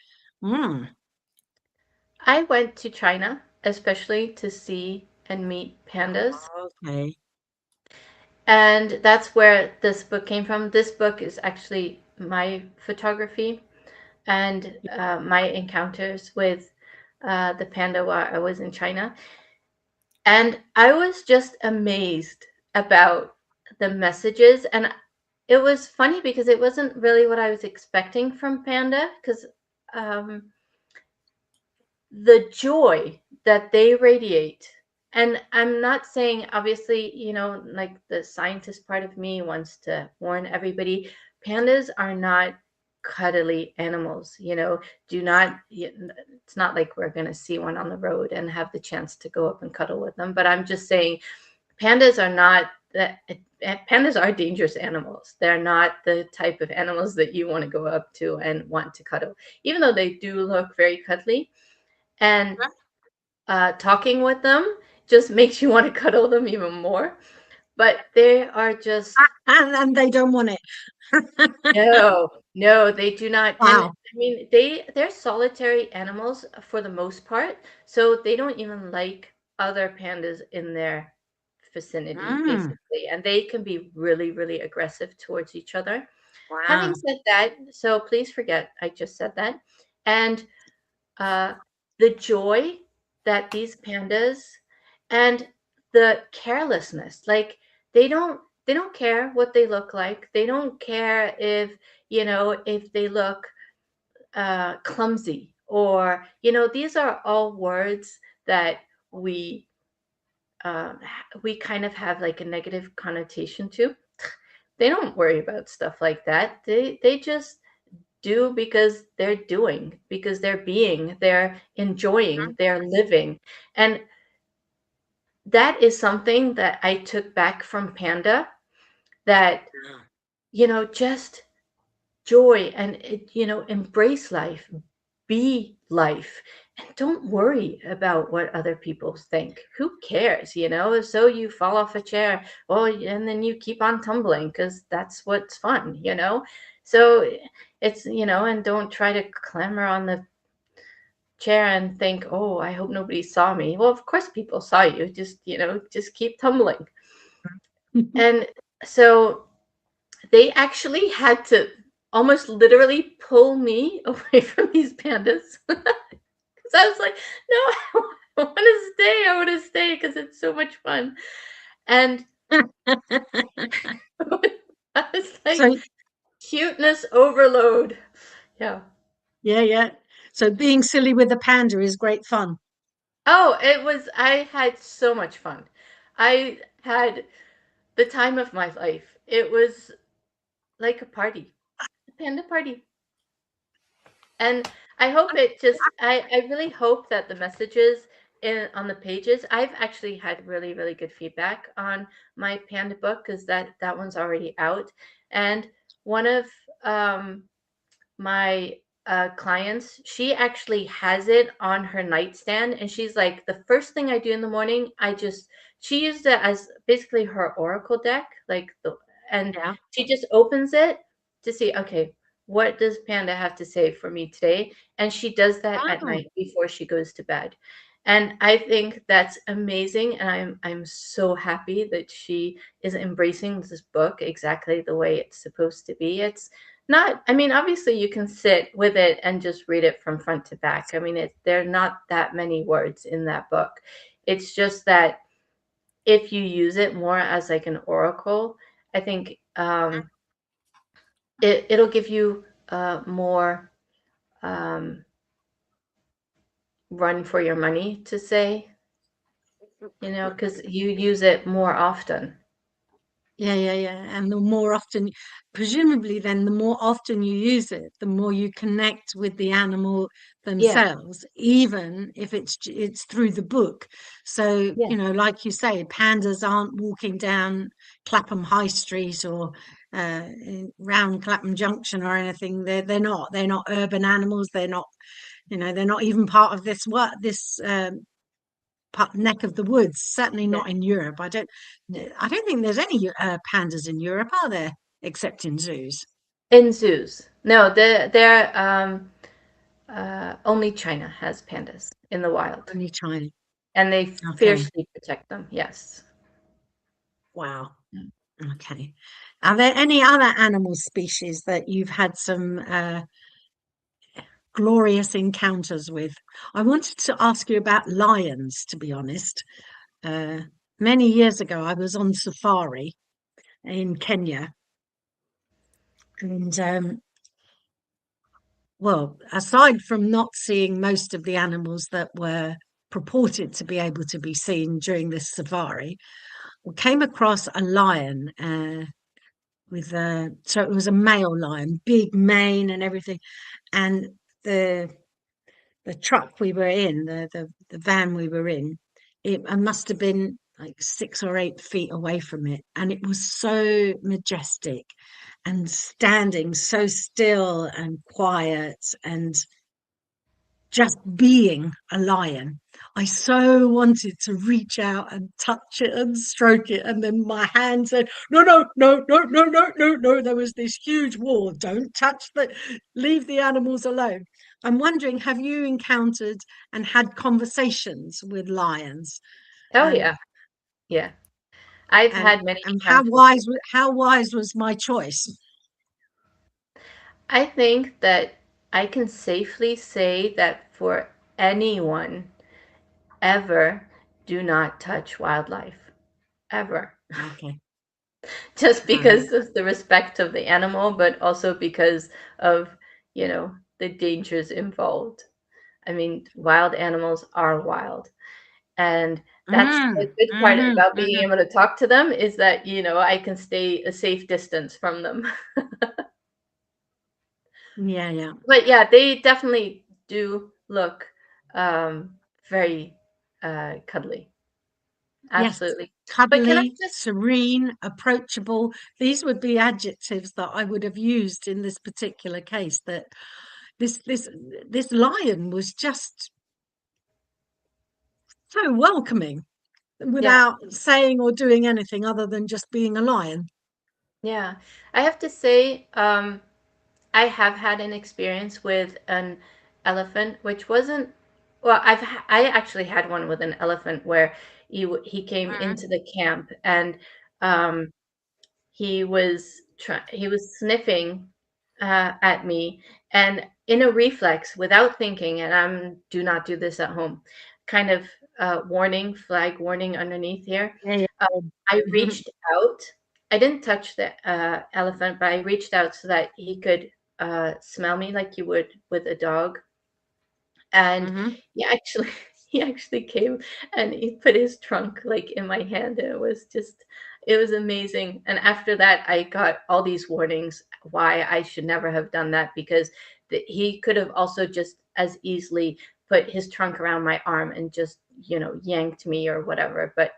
[SPEAKER 3] I went to China, especially to see and meet pandas.
[SPEAKER 2] Okay.
[SPEAKER 3] And that's where this book came from. This book is actually my photography and my encounters with the panda while I was in China. And I was just amazed about the messages. And it was funny because it wasn't really what I was expecting from Panda, because the joy that they radiate. And I'm not saying, obviously, like the scientist part of me wants to warn everybody, pandas are not cuddly animals, do not, it's not like we're going to see one on the road and have the chance to go up and cuddle with them. But I'm just saying, pandas are not that. Pandas are dangerous animals. They're not the type of animals that you want to go up to and want to cuddle, even though they do look very cuddly. And talking with them just makes you want to cuddle them even more. But they are just
[SPEAKER 2] And they don't want it.
[SPEAKER 3] no, they do not. And
[SPEAKER 2] Wow.
[SPEAKER 3] I mean, they're solitary animals for the most part, so they don't even like other pandas in their vicinity, basically, and they can be really, really aggressive towards each other. Having
[SPEAKER 2] Wow.
[SPEAKER 3] said that, so please forget I just said that. And uh, the joy that these pandas and the carelessness, like they don't care what they look like. They don't care if they look clumsy, or these are all words that we we kind of have like a negative connotation to. They don't worry about stuff like that. They just do because they're doing, because they're being, they're enjoying, they're living. And that is something that I took back from Panda, that, just joy and, embrace life, be life, and don't worry about what other people think. Who cares? So you fall off a chair, well, and then you keep on tumbling because that's what's fun. So it's, and don't try to clamber on the chair and think, oh, I hope nobody saw me. Well, of course people saw you. Just keep tumbling. And so they actually had to almost literally pull me away from these pandas. Because I was like, no, I want to stay. I want to stay because it's so much fun. And I was like,
[SPEAKER 2] So
[SPEAKER 3] cuteness overload. Yeah.
[SPEAKER 2] yeah. So being silly with the panda is great fun.
[SPEAKER 3] Oh, I had so much fun. I had the time of my life. It was like a party, a panda party. And I hope it just, I really hope that the messages on the pages, I've actually had really, really good feedback on my panda book because that one's already out. And one of um, my clients, she actually has it on her nightstand, and she's like, the first thing I do in the morning, she used it as basically her oracle deck, and
[SPEAKER 2] Yeah.
[SPEAKER 3] she just opens it to see, okay, what does Panda have to say for me today? And she does that at
[SPEAKER 2] Oh,
[SPEAKER 3] night before she goes to bed. And I think that's amazing, and I'm so happy that she is embracing this book exactly the way it's supposed to be. It's not, I mean, obviously you can sit with it and just read it from front to back. I mean, there are not that many words in that book. It's just that if you use it more as like an oracle, I think it'll give you more um, run for your money to say, because you use it more often.
[SPEAKER 2] yeah. And the more often, presumably, then the more often you use it, the more you connect with the animal
[SPEAKER 3] Yeah,
[SPEAKER 2] themselves, even if it's through the book. So,
[SPEAKER 3] yeah.
[SPEAKER 2] like you say, pandas aren't walking down Clapham High Street or round Clapham Junction or anything. They're not urban animals. They're not, they're not even part of this neck of the woods. Certainly
[SPEAKER 3] Yeah.
[SPEAKER 2] not in Europe. I don't think there's any pandas in Europe, are there? Except in zoos.
[SPEAKER 3] In zoos. No, they're only China has pandas in the wild,
[SPEAKER 2] Only China.
[SPEAKER 3] and they
[SPEAKER 2] Okay.
[SPEAKER 3] fiercely protect them. Yes.
[SPEAKER 2] Wow.
[SPEAKER 3] Mm.
[SPEAKER 2] Okay. Are there any other animal species that you've had some glorious encounters with? I wanted to ask you about lions, to be honest. Uh, Many years ago, I was on safari in Kenya, and well, aside from not seeing most of the animals that were purported to be able to be seen during this safari, we came across a lion so it was a male lion, big mane and everything, and the the truck we were in, the van we were in, I must have been like 6 or 8 feet away from it, and it was so majestic and standing so still and quiet and just being a lion. I so wanted to reach out and touch it and stroke it. And then my hand said, no, no, no, no, no, no, no, no. There was this huge wall. Don't touch leave the animals alone. I'm wondering, have you encountered and had conversations with lions?
[SPEAKER 3] Oh
[SPEAKER 2] Um,
[SPEAKER 3] yeah, yeah. I've
[SPEAKER 2] and
[SPEAKER 3] had many
[SPEAKER 2] and
[SPEAKER 3] encounters.
[SPEAKER 2] how wise was my choice?
[SPEAKER 3] I think that I can safely say that for anyone, ever, do not touch wildlife. Ever.
[SPEAKER 2] Okay.
[SPEAKER 3] Just
[SPEAKER 2] All right.
[SPEAKER 3] because of the respect of the animal, but also because of, the dangers involved. I mean, wild animals are wild. And that's the good part about being
[SPEAKER 2] Mhm.
[SPEAKER 3] able to talk to them is that, I can stay a safe distance from them.
[SPEAKER 2] Yeah, yeah.
[SPEAKER 3] But yeah, they definitely do look um, very cuddly.
[SPEAKER 2] Yes,
[SPEAKER 3] Absolutely. But can I
[SPEAKER 2] cuddly,
[SPEAKER 3] just,
[SPEAKER 2] serene, approachable. These would be adjectives that I would have used in this particular case. That this this this lion was just so welcoming
[SPEAKER 3] yeah,
[SPEAKER 2] without saying or doing anything other than just being a lion.
[SPEAKER 3] yeah. I have to say, I have had an experience with an elephant, which wasn't, well, I actually had one with an elephant where he came
[SPEAKER 2] Mhm.
[SPEAKER 3] into the camp, and um, he was sniffing at me, and in a reflex without thinking, and do not do this at home, kind of flag warning underneath here.
[SPEAKER 2] Yeah, yeah.
[SPEAKER 3] I
[SPEAKER 2] Mhm.
[SPEAKER 3] reached out. I didn't touch the elephant, but I reached out so that he could smell me like you would with a dog. And
[SPEAKER 2] Mhm.
[SPEAKER 3] he actually he actually came and he put his trunk like in my hand, and it was amazing. And after that, I got all these warnings why I should never have done that, because he could have also just as easily put his trunk around my arm and just, yanked me or whatever. But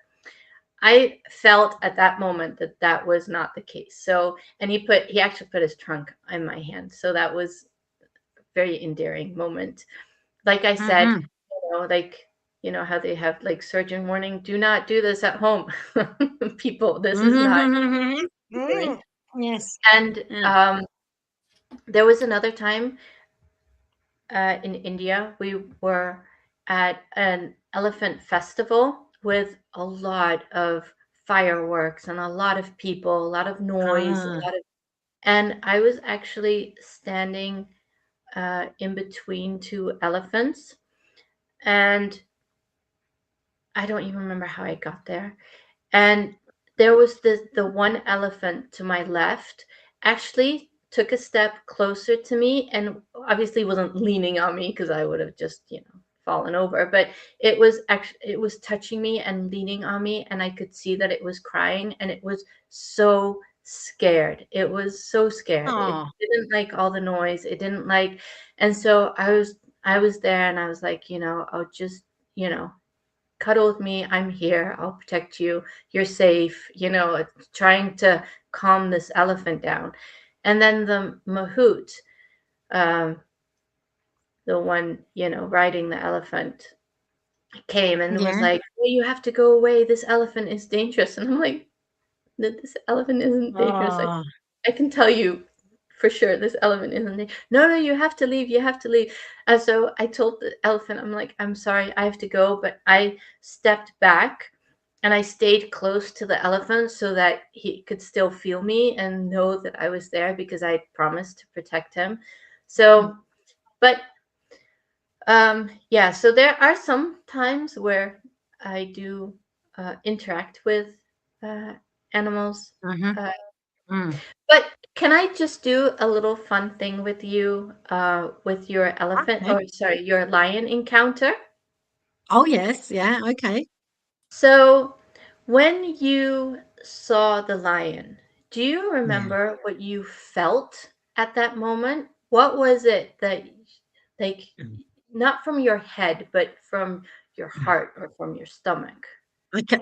[SPEAKER 3] I felt at that moment that that was not the case. So, and he actually put his trunk in my hand. So that was a very endearing moment. Like I said,
[SPEAKER 2] Mhm.
[SPEAKER 3] like, how they have like surgeon warning, do not do this at home. People, this is not doing.
[SPEAKER 2] Yes.
[SPEAKER 3] And
[SPEAKER 2] Yeah.
[SPEAKER 3] there was another time in India, we were at an elephant festival with a lot of fireworks and a lot of people, a lot of noise,
[SPEAKER 2] Ah,
[SPEAKER 3] and I was actually standing in between two elephants, and I don't even remember how I got there. And there was the one elephant to my left actually took a step closer to me, and obviously wasn't leaning on me because I would have just, fallen over. But it was touching me and leaning on me, and I could see that it was crying, and it was so scared. It was so scared. It
[SPEAKER 2] oh,
[SPEAKER 3] didn't like all the noise. It didn't like, and so I was there, and I was like, I'll just, you know, cuddle with me. I'm here. I'll protect you. You're safe. Trying to calm this elephant down. And then the mahout, um, the one, riding the elephant, came and was
[SPEAKER 2] yeah.
[SPEAKER 3] like, "Well, you have to go away. This elephant is dangerous." And I'm like, This elephant isn't dangerous.
[SPEAKER 2] Oh,
[SPEAKER 3] I can tell you for sure this elephant isn't dangerous. No, no, you have to leave. You have to leave." And so I told the elephant, I'm like, "I'm sorry, I have to go." But I stepped back and I stayed close to the elephant so that he could still feel me and know that I was there, because I promised to protect him. So, but yeah, so there are some times where I do interact with uh, animals.
[SPEAKER 2] mhm,
[SPEAKER 3] Uh,
[SPEAKER 2] mm.
[SPEAKER 3] but can I just do a little fun thing with you, with your elephant,
[SPEAKER 2] Okay.
[SPEAKER 3] or sorry, your lion encounter?
[SPEAKER 2] Oh, yes. Yeah. Okay.
[SPEAKER 3] So, when you saw the lion, do you
[SPEAKER 2] Yeah.
[SPEAKER 3] remember what you felt at that moment? What was it that, like, not from your head, but from your heart or from your stomach?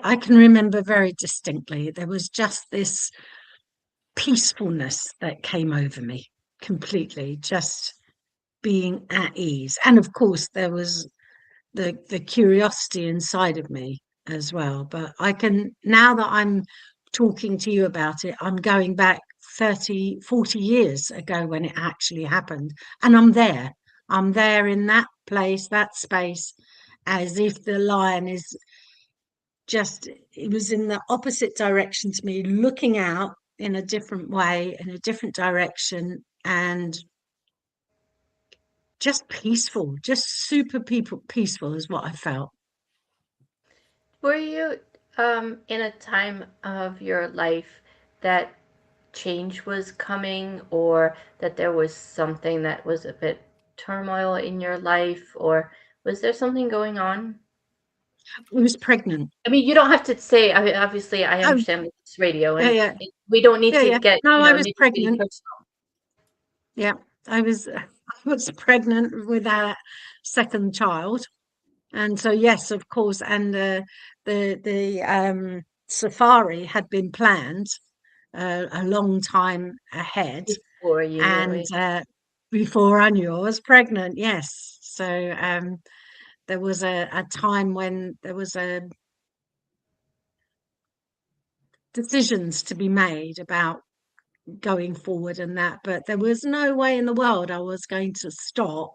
[SPEAKER 2] I can remember very distinctly. There was just this peacefulness that came over me completely, just being at ease. And of course, there was the curiosity inside of me as well. But I can, now that I'm talking to you about it, I'm going back 30, 40 years ago when it actually happened. And I'm there in that place, that space, as if the lion is just, it was in the opposite direction to me, looking out in a different way, in a different direction, and just peaceful, just super people peaceful is what I felt.
[SPEAKER 3] Were you in a time of your life that change was coming, or that there was something that was a bit turmoil in your life, or was there something going on?
[SPEAKER 2] I was pregnant.
[SPEAKER 3] I mean, you don't have to say. I mean, obviously, I
[SPEAKER 2] Oh,
[SPEAKER 3] understand that it's radio,
[SPEAKER 2] yeah,
[SPEAKER 3] and
[SPEAKER 2] yeah,
[SPEAKER 3] we don't need
[SPEAKER 2] yeah,
[SPEAKER 3] to
[SPEAKER 2] yeah.
[SPEAKER 3] get,
[SPEAKER 2] No, I was
[SPEAKER 3] nitty-gritty
[SPEAKER 2] pregnant.
[SPEAKER 3] personal.
[SPEAKER 2] Yeah, I was pregnant with our second child, and so yes, of course, and the safari had been planned a long time ahead,
[SPEAKER 3] Before you knew
[SPEAKER 2] and
[SPEAKER 3] it.
[SPEAKER 2] before I knew I was pregnant. Yes, so there was a time when there was a decisions to be made about going forward and that, but there was no way in the world I was going to stop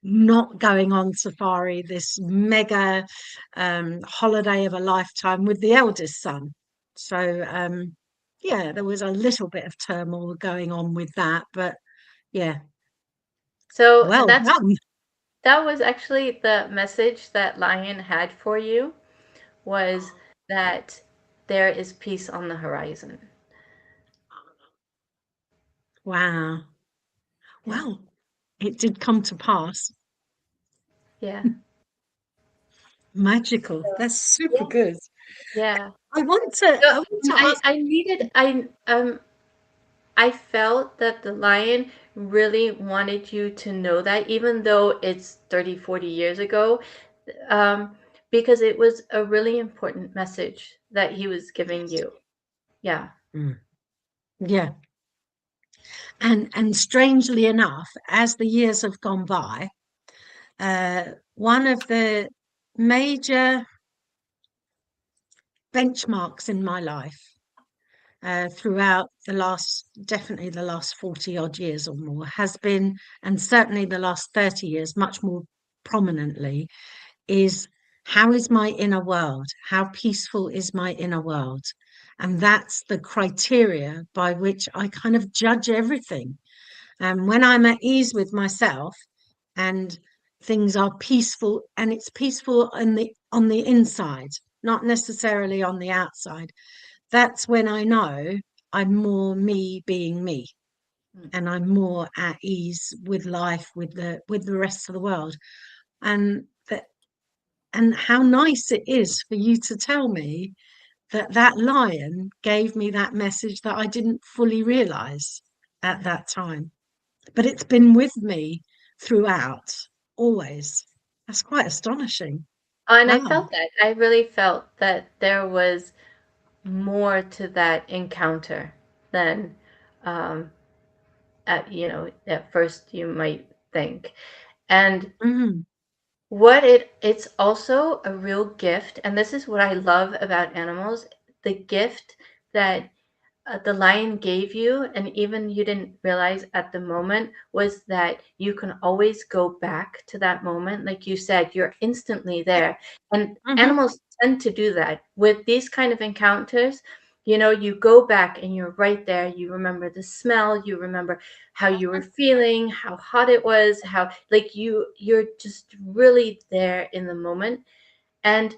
[SPEAKER 2] not going on safari, this mega holiday of a lifetime with the eldest son. So yeah, there was a little bit of turmoil going on with that, but yeah,
[SPEAKER 3] So
[SPEAKER 2] well done.
[SPEAKER 3] that was actually the message that Lion had for you, was that there is peace on the horizon.
[SPEAKER 2] Wow.
[SPEAKER 3] Yeah.
[SPEAKER 2] Well, it did come to pass.
[SPEAKER 3] Yeah.
[SPEAKER 2] Magical. That's super
[SPEAKER 3] Yeah,
[SPEAKER 2] good.
[SPEAKER 3] yeah.
[SPEAKER 2] I want
[SPEAKER 3] So
[SPEAKER 2] to ask.
[SPEAKER 3] I felt that the lion really wanted you to know that, even though it's 30, 40 years ago, um, because it was a really important message that he was giving you. Yeah.
[SPEAKER 2] Mm, yeah. And strangely enough, as the years have gone by, one of the major benchmarks in my life throughout definitely the last 40 odd years or more has been, and certainly the last 30 years, much more prominently, is how is my inner world? How peaceful is my inner world? And that's the criteria by which I kind of judge everything. And when I'm at ease with myself and things are peaceful, and it's peaceful on the inside, not necessarily on the outside, that's when I know I'm more me being me, and I'm more at ease with life, with the rest of the world. And that, and how nice it is for you to tell me that that lion gave me that message that I didn't fully realize at that time, but it's been with me throughout, always. That's quite astonishing.
[SPEAKER 3] And I
[SPEAKER 2] Wow.
[SPEAKER 3] felt that. I really felt that there was more to that encounter than, um, at first you might think. And
[SPEAKER 2] Mm,
[SPEAKER 3] it's also a real gift, and this is what I love about animals, the gift that the lion gave you, and even you didn't realize at the moment, was that you can always go back to that moment. Like you said, you're instantly there. And
[SPEAKER 2] mhm,
[SPEAKER 3] animals tend to do that with these kind of encounters. You go back and you're right there. You remember the smell, you remember how you were feeling, how hot it was, how like you're just really there in the moment. And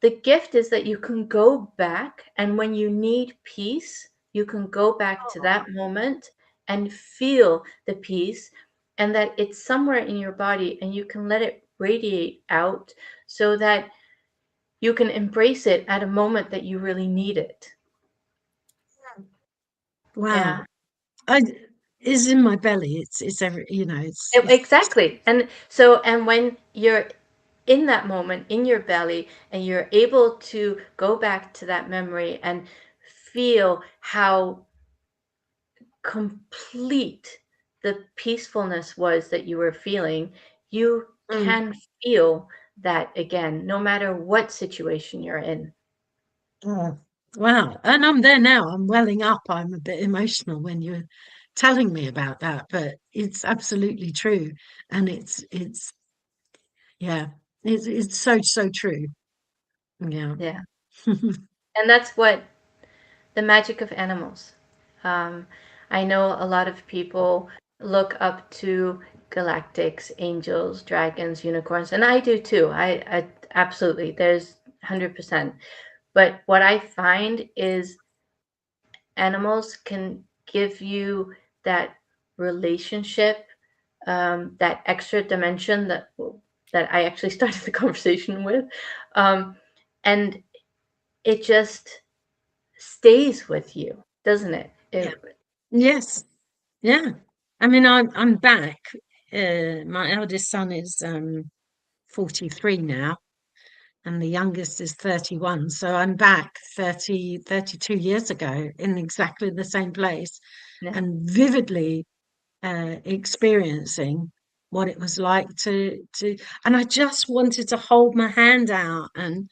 [SPEAKER 3] the gift is that you can go back, and when you need peace, you can go back to that moment and feel the peace, and that it's somewhere in your body, and you can let it radiate out so that you can embrace it at a moment that you really need it.
[SPEAKER 2] wow.
[SPEAKER 3] Yeah.
[SPEAKER 2] I is in my belly. It's every, it's
[SPEAKER 3] Exactly. And when you're in that moment in your belly, and you're able to go back to that memory and feel how complete the peacefulness was that you were feeling, you
[SPEAKER 2] mm,
[SPEAKER 3] can feel that again, no matter what situation you're in.
[SPEAKER 2] oh, wow. And I'm there now. I'm welling up. I'm a bit emotional when you're telling me about that, but it's absolutely true. And yeah, it's so, so true. Yeah.
[SPEAKER 3] Yeah. And that's what the magic of animals. Um, I know a lot of people look up to galactics, angels, dragons, unicorns, and I do too. I absolutely, there's 100%. But what I find is animals can give you that relationship, that extra dimension that I actually started the conversation with, um, and it just stays with you, doesn't it?
[SPEAKER 2] Yeah. Yes. Yeah. I mean, I'm back. My eldest son is 43 now, and the youngest is 31. So I'm back 32 years ago in exactly the same place,
[SPEAKER 3] Yeah.
[SPEAKER 2] and vividly experiencing what it was like and I just wanted to hold my hand out, and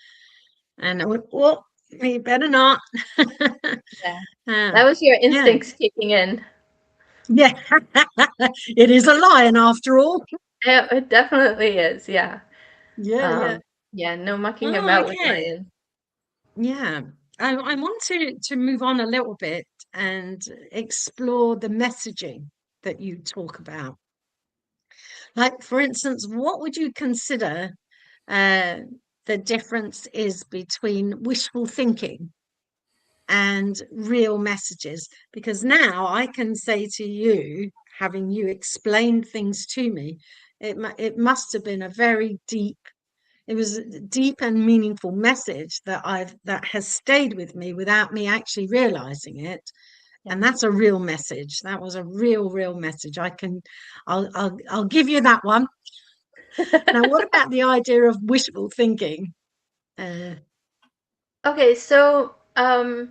[SPEAKER 2] I went, oh, you better not.
[SPEAKER 3] Yeah.
[SPEAKER 2] uh,
[SPEAKER 3] That was your
[SPEAKER 2] yeah,
[SPEAKER 3] instincts kicking in.
[SPEAKER 2] yeah. It is a lion after all.
[SPEAKER 3] Yeah, it definitely is. Yeah.
[SPEAKER 2] Yeah, yeah.
[SPEAKER 3] Um, yeah, no mucking
[SPEAKER 2] Oh,
[SPEAKER 3] about with
[SPEAKER 2] okay.
[SPEAKER 3] lions.
[SPEAKER 2] Yeah. I want to move on a little bit and explore the messaging that you talk about. Like, for instance, what would you consider uh, the difference is between wishful thinking and real messages? Because now I can say to you, having you explained things to me, it must have been a very deep it was a deep and meaningful message that has stayed with me without me actually realizing it. And that's a real message. That was a real message. I'll give you that one. Now, what about the idea of wishful thinking?
[SPEAKER 3] Okay, so let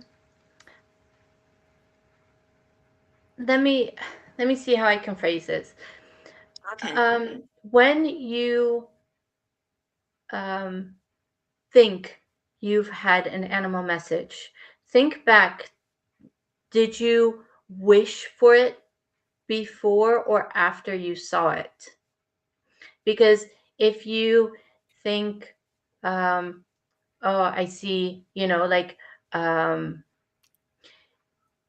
[SPEAKER 3] me see how I can phrase this.
[SPEAKER 2] Okay.
[SPEAKER 3] When you think you've had an animal message, think back. Did you wish for it before or after you saw it? Because if you think, oh, I see, like,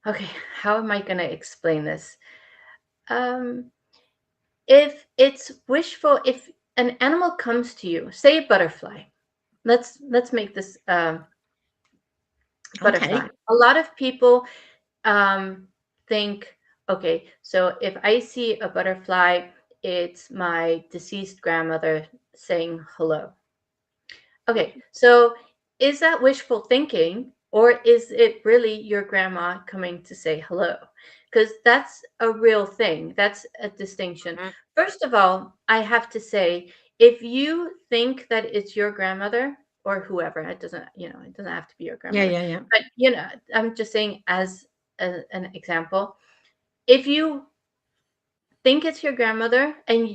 [SPEAKER 3] okay, how am I going to explain this? If it's wishful, if an animal comes to you, say a butterfly, let's make this butterfly.
[SPEAKER 2] Okay.
[SPEAKER 3] A lot of people think, okay, so if I see a butterfly, it's my deceased grandmother saying hello. Okay, so is that wishful thinking, or is it really your grandma coming to say hello? Because that's a real thing. That's a distinction. First of all, I have to say, if you think that it's your grandmother or whoever, it doesn't have to be your grandmother.
[SPEAKER 2] Yeah.
[SPEAKER 3] But I'm just saying as an example. If you think it's your grandmother and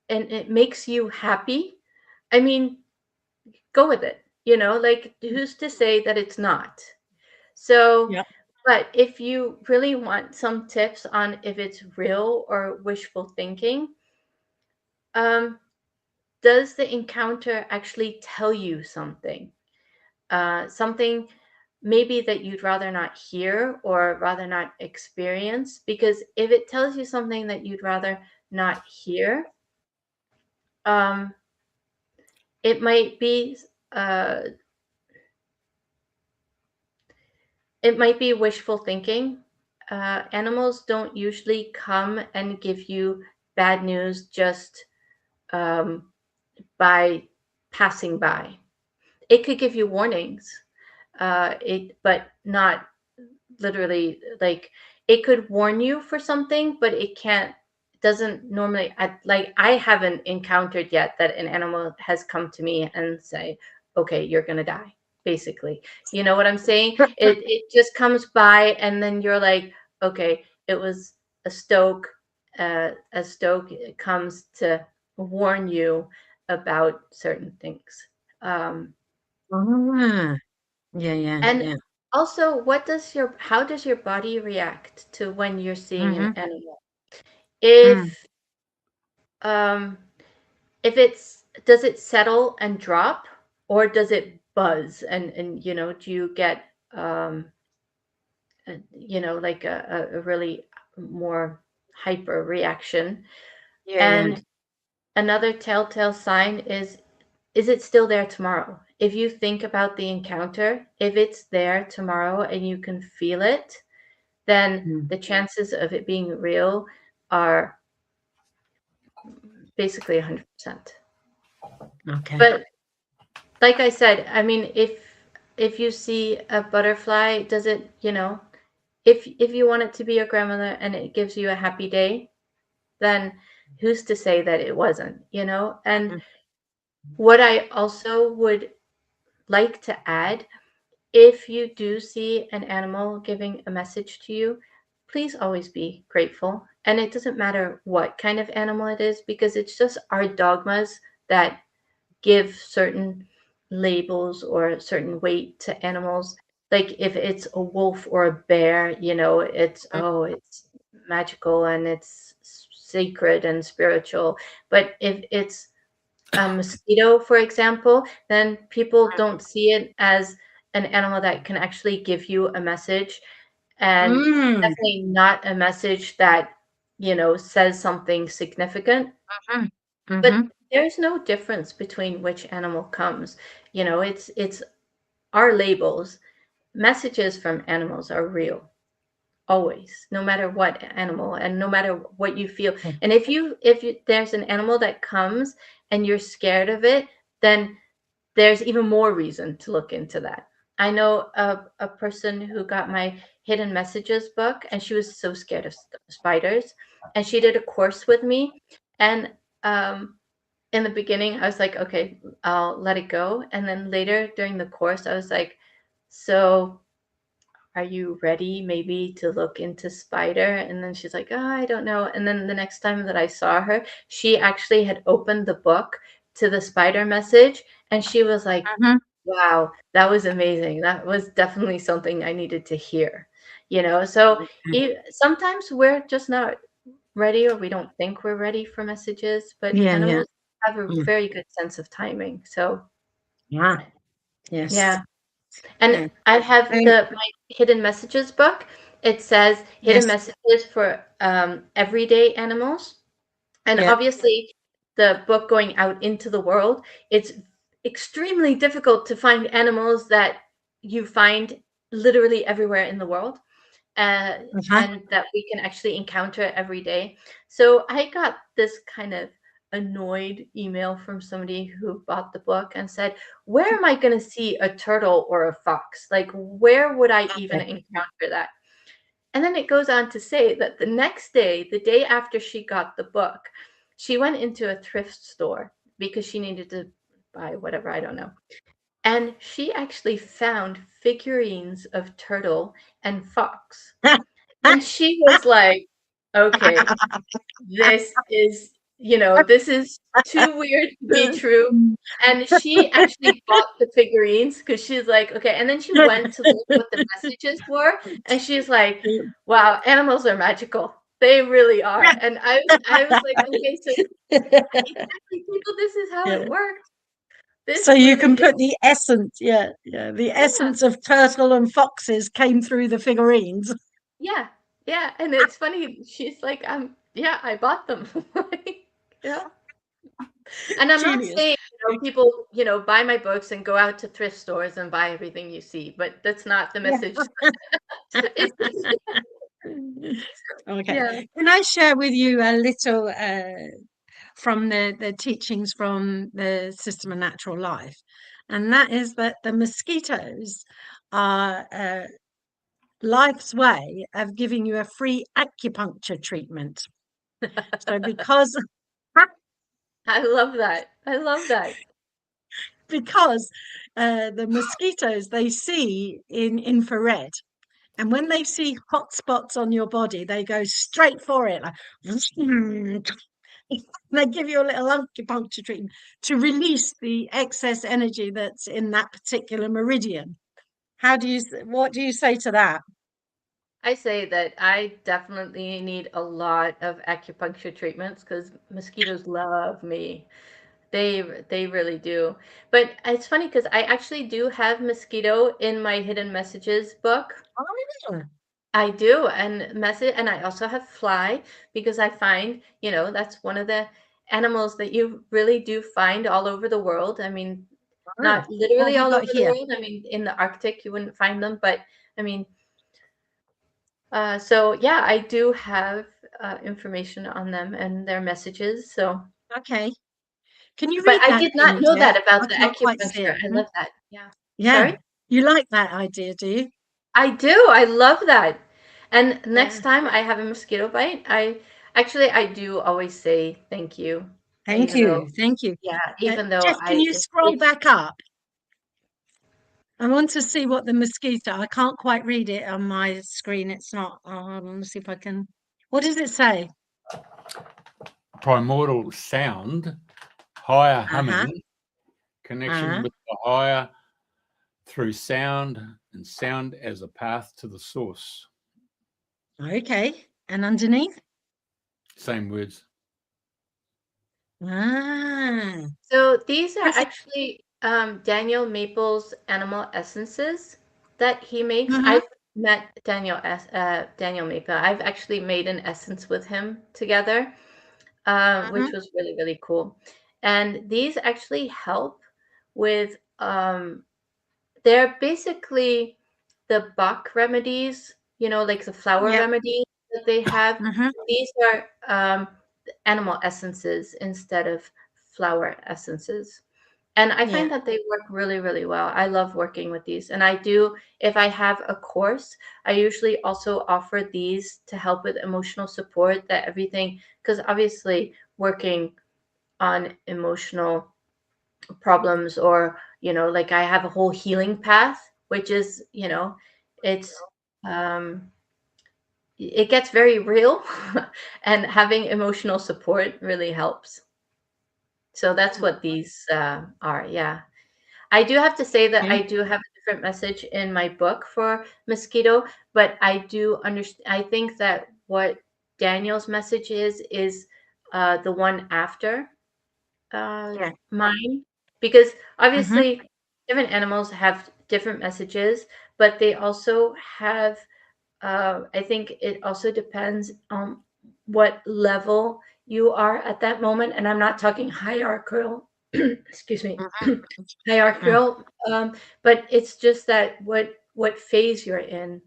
[SPEAKER 3] it makes you happy, I mean, go with it. Like, who's to say that it's not? So,
[SPEAKER 2] Yep.
[SPEAKER 3] but if you really want some tips on if it's real or wishful thinking, does the encounter actually tell you something? Something maybe that you'd rather not hear or rather not experience? Because if it tells you something that you'd rather not hear, it might be wishful thinking. Animals don't usually come and give you bad news just by passing by. It could give you warnings, but not literally. Like, it could warn you for something, but it doesn't normally. I haven't encountered yet that an animal has come to me and say, okay, you're gonna die, basically. You know what I'm saying? It just comes by, and then you're like, okay, it was a stoke. A stoke comes to warn you about certain things.
[SPEAKER 2] Yeah.
[SPEAKER 3] And also, how does your body react to when you're seeing an animal? If um does it settle and drop, or does it buzz, and do you get like a really more hyper reaction?
[SPEAKER 2] Yeah.
[SPEAKER 3] And another telltale sign is it still there tomorrow? If you think about the encounter, if it's there tomorrow and you can feel it, then the chances of it being real are basically 100%.
[SPEAKER 2] Okay.
[SPEAKER 3] But like I said, I mean, if you see a butterfly, does it, if you want it to be your grandmother and it gives you a happy day, then who's to say that it wasn't? And what I also would like to add, if you do see an animal giving a message to you, please always be grateful. And it doesn't matter what kind of animal it is, because it's just our dogmas that give certain labels or certain weight to animals. Like, if it's a wolf or a bear, it's magical and it's sacred and spiritual. But if it's a mosquito, for example, then people don't see it as an animal that can actually give you a message, and definitely not a message that says something significant. But there's no difference between which animal comes. It's our labels. Messages from animals are real, always, no matter what animal and no matter what you feel. And if there's an animal that comes and you're scared of it, then there's even more reason to look into that. I know a person who got my hidden messages book, and she was so scared of spiders, and she did a course with me. And in the beginning, I was like, okay, I'll let it go. And then later during the course, I was like, so are you ready maybe to look into spider? And then she's like, oh, I don't know. And then the next time that I saw her, she actually had opened the book to the spider message, and she was like, wow, that was amazing. That was definitely something I needed to hear. So sometimes we're just not ready, or we don't think we're ready for messages, but animals have a very good sense of timing. So
[SPEAKER 2] Yeah. Yes.
[SPEAKER 3] yeah. And I have my hidden messages book. It says hidden messages for everyday animals. And obviously the book going out into the world, it's extremely difficult to find animals that you find literally everywhere in the world, and that we can actually encounter every day. So I got this kind of annoyed email from somebody who bought the book and said, where am I going to see a turtle or a fox? Like, where would I even encounter that? And then it goes on to say that the next day, the day after she got the book, she went into a thrift store because she needed to buy whatever, I don't know. And she actually found figurines of turtle and fox. And she was like, okay, this is, this is too weird to be true. And she actually bought the figurines because she's like, okay. And then she went to look what the messages were. And she's like, wow, animals are magical. They really are. And I was like, okay, so exactly, people, this is how it works.
[SPEAKER 2] So you can put the essence, the essence of turtle and foxes came through the figurines.
[SPEAKER 3] Yeah, yeah, and it's funny. She's like, yeah, I bought them. Yeah, and I'm not saying people, buy my books and go out to thrift stores and buy everything you see, but that's not the message.
[SPEAKER 2] Okay, can I share with you a little from the teachings from the System of Natural Life? And that is that the mosquitoes are life's way of giving you a free acupuncture treatment. So because
[SPEAKER 3] I love that. I love that.
[SPEAKER 2] Because the mosquitoes, they see in infrared. And when they see hot spots on your body, they go straight for it. Like, they give you a little acupuncture treatment to release the excess energy that's in that particular meridian. What do you say to that?
[SPEAKER 3] I say that I definitely need a lot of acupuncture treatments because mosquitoes love me. They really do. But it's funny because I actually do have mosquito in my hidden messages book.
[SPEAKER 2] Oh,
[SPEAKER 3] I do, and I also have fly because I find, that's one of the animals that you really do find all over the world. I mean, not literally all over the world. I mean, in the Arctic you wouldn't find them, but I mean, so yeah, I do have information on them and their messages. So
[SPEAKER 2] okay. Can you
[SPEAKER 3] but
[SPEAKER 2] read
[SPEAKER 3] I
[SPEAKER 2] that
[SPEAKER 3] did
[SPEAKER 2] to
[SPEAKER 3] not
[SPEAKER 2] me,
[SPEAKER 3] know
[SPEAKER 2] dear?
[SPEAKER 3] that about
[SPEAKER 2] I
[SPEAKER 3] the
[SPEAKER 2] can't quite see
[SPEAKER 3] acupuncture.
[SPEAKER 2] it.
[SPEAKER 3] I love that. Yeah.
[SPEAKER 2] Yeah.
[SPEAKER 3] Sorry?
[SPEAKER 2] You like that idea, do you?
[SPEAKER 3] I do. I love that. And next time I have a mosquito bite, I do always say thank you.
[SPEAKER 2] Thank you. Thank you.
[SPEAKER 3] Yeah, even though
[SPEAKER 2] Jeff, can you scroll back up? I want to see what the mosquito, I can't quite read it on my screen. It's not, let's see if I can. What does it say?
[SPEAKER 1] Primordial sound, higher humming, connection with the higher through sound, and sound as a path to the source.
[SPEAKER 2] Okay. And underneath?
[SPEAKER 1] Same words.
[SPEAKER 3] So these are actually Daniel Maple's animal essences that he makes. I've met Daniel Maple. I've actually made an essence with him together, which was really, really cool. And these actually help with they're basically the Bach remedies, like the flower remedies that they have. These are animal essences instead of flower essences. And I find that they work really, really well. I love working with these. And I do, if I have a course, I usually also offer these to help with emotional support, that everything, because obviously working on emotional problems, or, like I have a whole healing path, which is, it's, it gets very real and having emotional support really helps. So that's what these are. Yeah. I do have to say that I do have a different message in my book for mosquito, but I do understand. I think that what Daniel's message is the one after mine, because obviously different animals have different messages, but they also have. I think it also depends on what level you are at that moment, and I'm not talking hierarchical. Excuse me. Hierarchical, but it's just that what phase you're in,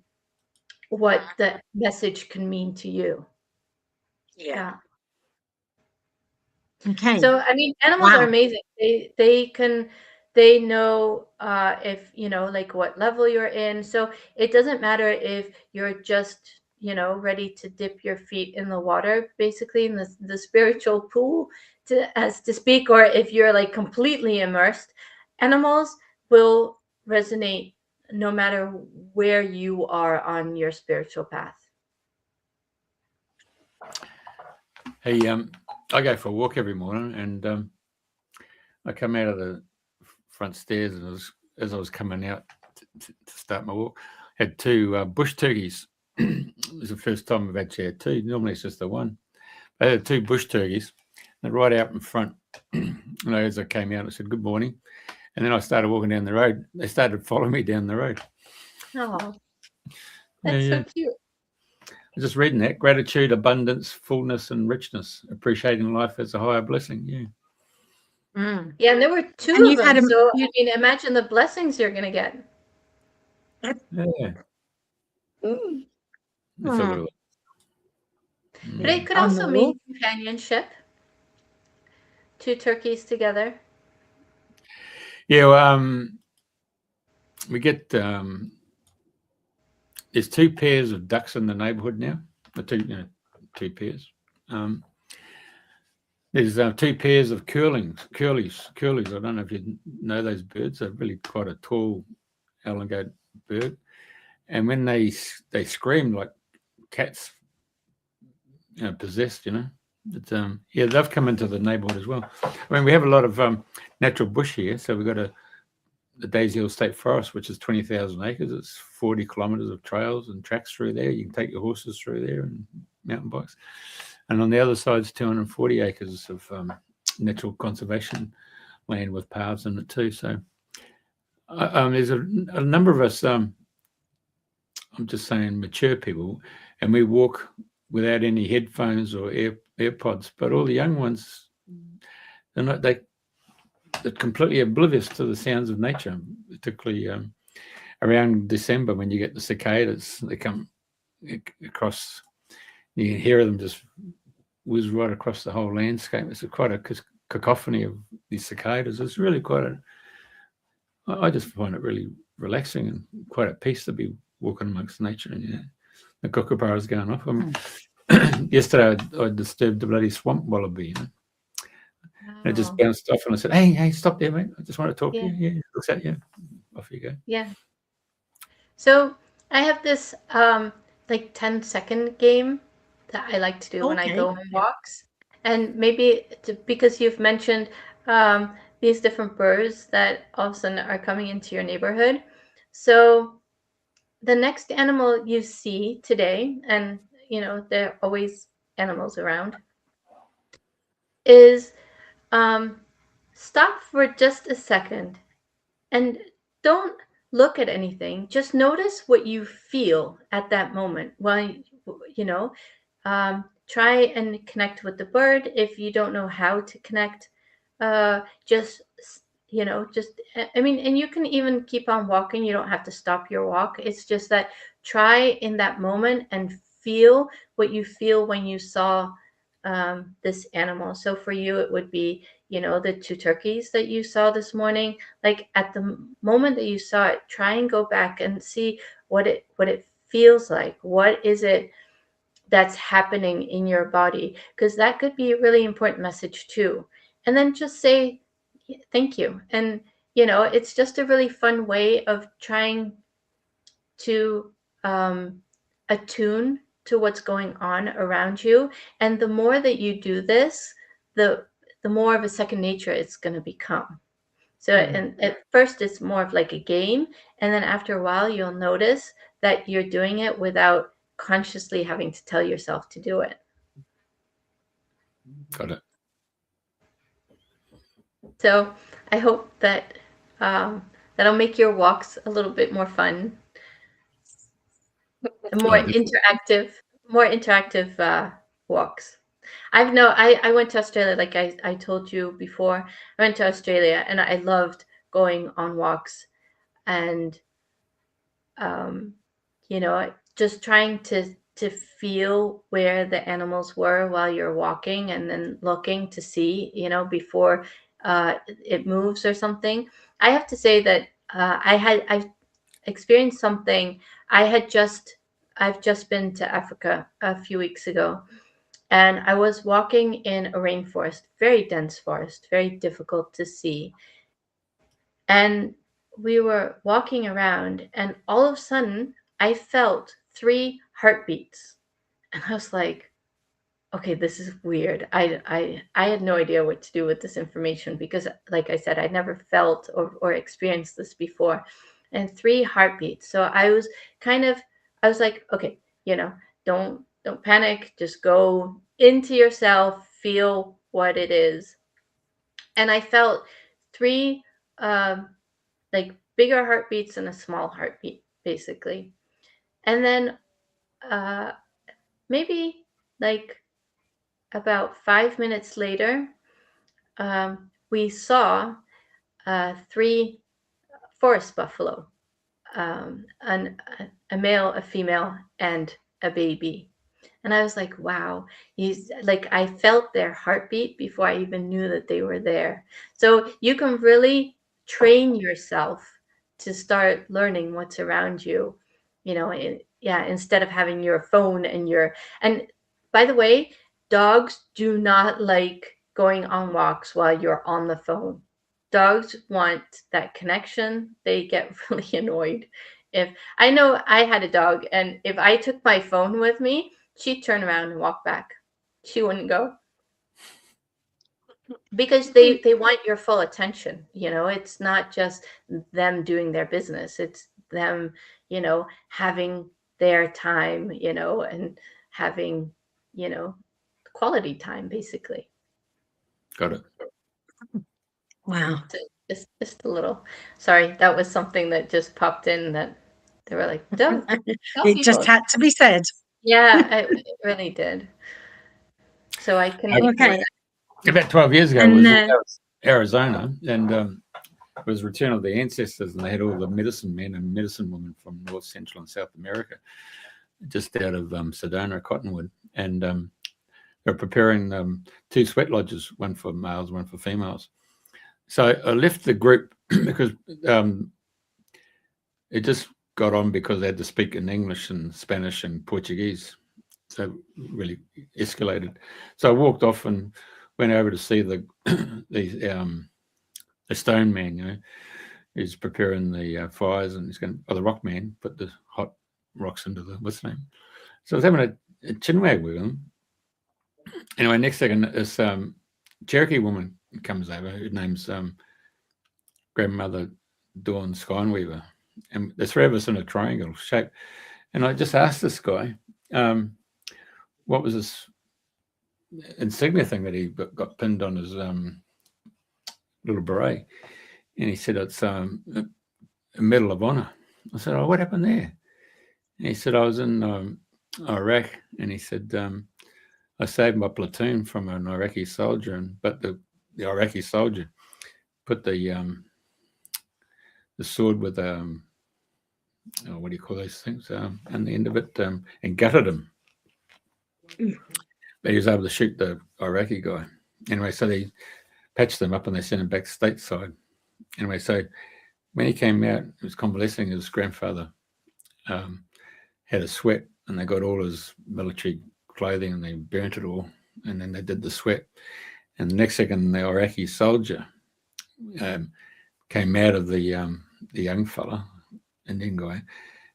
[SPEAKER 3] what the message can mean to you. Yeah.
[SPEAKER 2] Okay.
[SPEAKER 3] So I mean, animals are amazing. They know if like what level you're in. So it doesn't matter if you're just ready to dip your feet in the water, basically in the spiritual pool, as to speak, or if you're like completely immersed. Animals will resonate no matter where you are on your spiritual path.
[SPEAKER 1] Hey, I go for a walk every morning, and I come out of the front stairs, and as I was coming out to start my walk, I had two bush turkeys. It was the first time I've actually had two. Normally it's just the one. I had two bush turkeys, and right out in front. And as I came out, I said, "Good morning," and then I started walking down the road. They started following me down the road.
[SPEAKER 3] Oh, that's so cute.
[SPEAKER 1] Just reading that: gratitude, abundance, fullness, and richness. Appreciating life as a higher blessing. Yeah.
[SPEAKER 3] Yeah, and there were two of them. So I mean, imagine the blessings you're going to get.
[SPEAKER 1] Yeah.
[SPEAKER 3] But it could also mean companionship. Two turkeys together.
[SPEAKER 1] Yeah. Well, we get there's two pairs of ducks in the neighbourhood now. Two pairs. There's two pairs of curlews. I don't know if you know those birds. They're really quite a tall, elongated bird. And when they scream like cats, possessed, But they've come into the neighbourhood as well. I mean, we have a lot of natural bush here. So we've got the Daisy Hill State Forest, which is 20,000 acres. It's 40 kilometres of trails and tracks through there. You can take your horses through there and mountain bikes. And on the other side is 240 acres of natural conservation land with paths in it too. So there's a number of us, I'm just saying mature people, and we walk without any headphones or AirPods, but all the young ones, they're completely oblivious to the sounds of nature, particularly around December when you get the cicadas. They come across, you can hear them just whiz right across the whole landscape. It's quite a cacophony of these cicadas. It's really I just find it really relaxing and quite at peace to be walking amongst nature. And the kookaburras going off. Yesterday I disturbed the bloody swamp wallaby. And it just bounced off, and I said, "Hey, stop there, mate! I just want to talk to you." Yeah, looks at you. Off you go.
[SPEAKER 3] Yeah. So I have this like 10-second game that I like to do when I go on walks, and maybe because you've mentioned these different birds that all of a sudden are coming into your neighborhood. So the next animal you see today, and there are always animals around, is stop for just a second and don't look at anything. Just notice what you feel at that moment. Well, try and connect with the bird. If you don't know how to connect, just I mean, and you can even keep on walking. You don't have to stop your walk. It's just that try in that moment and feel what you feel when you saw this animal. So for you, it would be, the 2 turkeys that you saw this morning. Like at the moment that you saw it, try and go back and see what it feels like. What is it that's happening in your body? Because that could be a really important message too. And then just say thank you. And it's just a really fun way of trying to attune to what's going on around you. And the more that you do this, the more of a second nature it's going to become. So, and at first it's more of like a game, and then after a while you'll notice that you're doing it without consciously having to tell yourself to do it.
[SPEAKER 1] Got it.
[SPEAKER 3] So I hope that that'll make your walks a little bit more fun, and more interactive walks. I went to Australia, like I told you before. I went to Australia and I loved going on walks, and just trying to feel where the animals were while you're walking, and then looking to see, before it moves or something. I have to say that I've experienced something. I've just been to Africa a few weeks ago, and I was walking in a rainforest, very dense forest, very difficult to see. And we were walking around, and all of a sudden I felt 3 heartbeats. And I was like, okay, this is weird. I had no idea what to do with this information, because like I said, I'd never felt or experienced this before. And 3 heartbeats. So I was like, okay, don't panic, just go into yourself, feel what it is. And I felt 3 like bigger heartbeats and a small heartbeat, basically. And then maybe like about 5 minutes later, we saw 3 forest buffalo, a male, a female, and a baby. And I was like, wow, I felt their heartbeat before I even knew that they were there. So you can really train yourself to start learning what's around you, instead of having your phone and by the way, dogs do not like going on walks while you're on the phone. Dogs want that connection. They get really annoyed. If I know I had a dog, and if I took my phone with me, she'd turn around and walk back. She wouldn't go. Because they want your full attention. It's not just them doing their business. It's them, having their time, and having, quality time, basically.
[SPEAKER 1] Got it.
[SPEAKER 2] Wow.
[SPEAKER 3] So just a little. Sorry, that was something that just popped in, that they were like, don't.
[SPEAKER 2] It just had to be said.
[SPEAKER 3] Yeah, it really did. So I can.
[SPEAKER 2] Okay.
[SPEAKER 1] About 12 years ago,
[SPEAKER 2] And,
[SPEAKER 1] it was Arizona, and it was Return of the Ancestors, and they had all the medicine men and medicine women from North, Central, and South America, just out of Sedona, Cottonwood, and they're preparing 2 sweat lodges, one for males, one for females. So I left the group because it just got on because they had to speak in English and Spanish and Portuguese. So really escalated. So I walked off and went over to see the stone man, who's preparing the fires, and he's going to, the rock man, put the hot rocks into the, what's the name? So I was having a chinwag with him. Anyway, next second, this Cherokee woman comes over, her name's Grandmother Dawn Skyweaver, and the 3 of us in a triangle shape. And I just asked this guy, what was this insignia thing that he got pinned on his little beret? And he said, it's a Medal of Honor. I said, oh, what happened there? And he said, I was in Iraq, and he said, I saved my platoon from an Iraqi soldier, but the Iraqi soldier put the sword with what do you call those things, on the end of it, and gutted him. but he was able to shoot the Iraqi guy. Anyway, so they patched them up and they sent him back stateside. Anyway, so when he came out, he was convalescing. His grandfather had a sweat, and they got all his military clothing and they burnt it all, and then they did the sweat. And the next second, the Iraqi soldier came out of the young fella, Indian guy,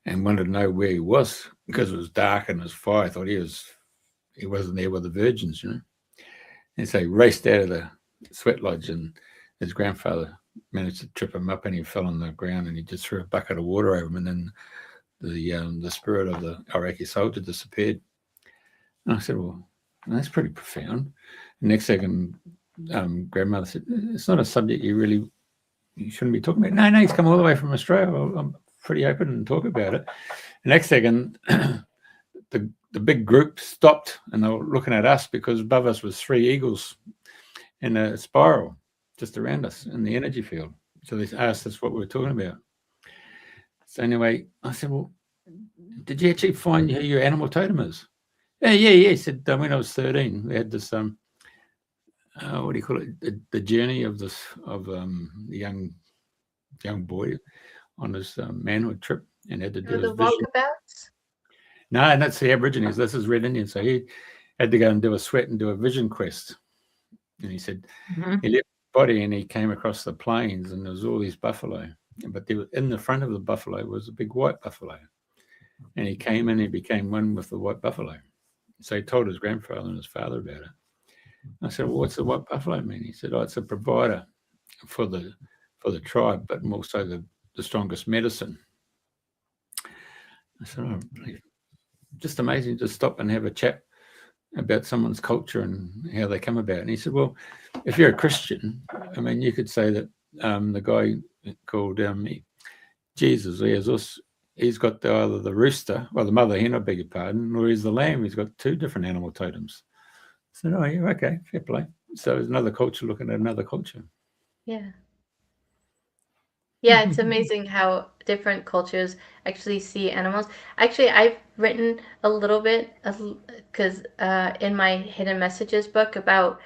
[SPEAKER 1] and wanted to know where he was because it was dark and it was fire. I thought he wasn't there with the virgins, you know. And so he raced out of the sweat lodge, and his grandfather managed to trip him up, and he fell on the ground, and he just threw a bucket of water over him, and then the spirit of the Iraqi soldier disappeared. And I said, well, that's pretty profound. The next second, grandmother said, it's not a subject you shouldn't be talking about. No, he's come all the way from Australia. Well, I'm pretty open and talk about it. The next second, the big group stopped, and they were looking at us because above us was 3 eagles in a spiral just around us in the energy field. So they asked us what we were talking about. So anyway, I said, well, did you actually find who your animal totem is? Yeah. He said, when I was 13, we had this, what do you call it? The journey of the young boy on his manhood trip, and had to do his vision.
[SPEAKER 3] Walkabouts?
[SPEAKER 1] No, that's the Aborigines. This is Red Indian. So he had to go and do a sweat and do a vision quest. And he said he left his body and he came across the plains, and there was all these buffalo. But in the front of the buffalo was a big white buffalo. And he came in and became one with the white buffalo. So he told his grandfather and his father about it. I said, well, what's the white buffalo mean? He said, it's a provider for the tribe, but also the strongest medicine. I said, just amazing to stop and have a chat about someone's culture and how they come about. And he said, well, if you're a Christian, I mean, you could say that the guy called Jesus, he's got either the rooster, well, the mother hen, I beg your pardon, or he's the lamb. He's got 2 different animal totems. I said, oh, yeah, okay, fair play. So there's another culture looking at another culture.
[SPEAKER 3] Yeah. Yeah, it's amazing how different cultures actually see animals. Actually, I've written a little bit because in my Hidden Messages book about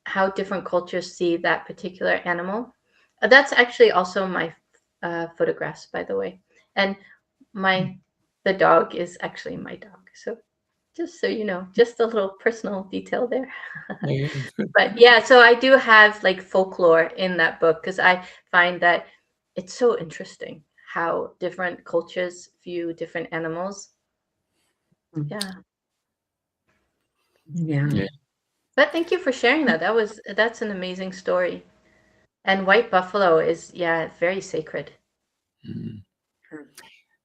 [SPEAKER 3] how different cultures see that particular animal. That's actually also my photographs, by the way. And the dog is actually my dog. So just so you know, just a little personal detail there.
[SPEAKER 1] Yeah,
[SPEAKER 3] but yeah, so I do have like folklore in that book because I find that it's so interesting how different cultures view different animals.
[SPEAKER 2] Yeah.
[SPEAKER 3] But thank you for sharing that. That's an amazing story. And white buffalo is very sacred.
[SPEAKER 1] Do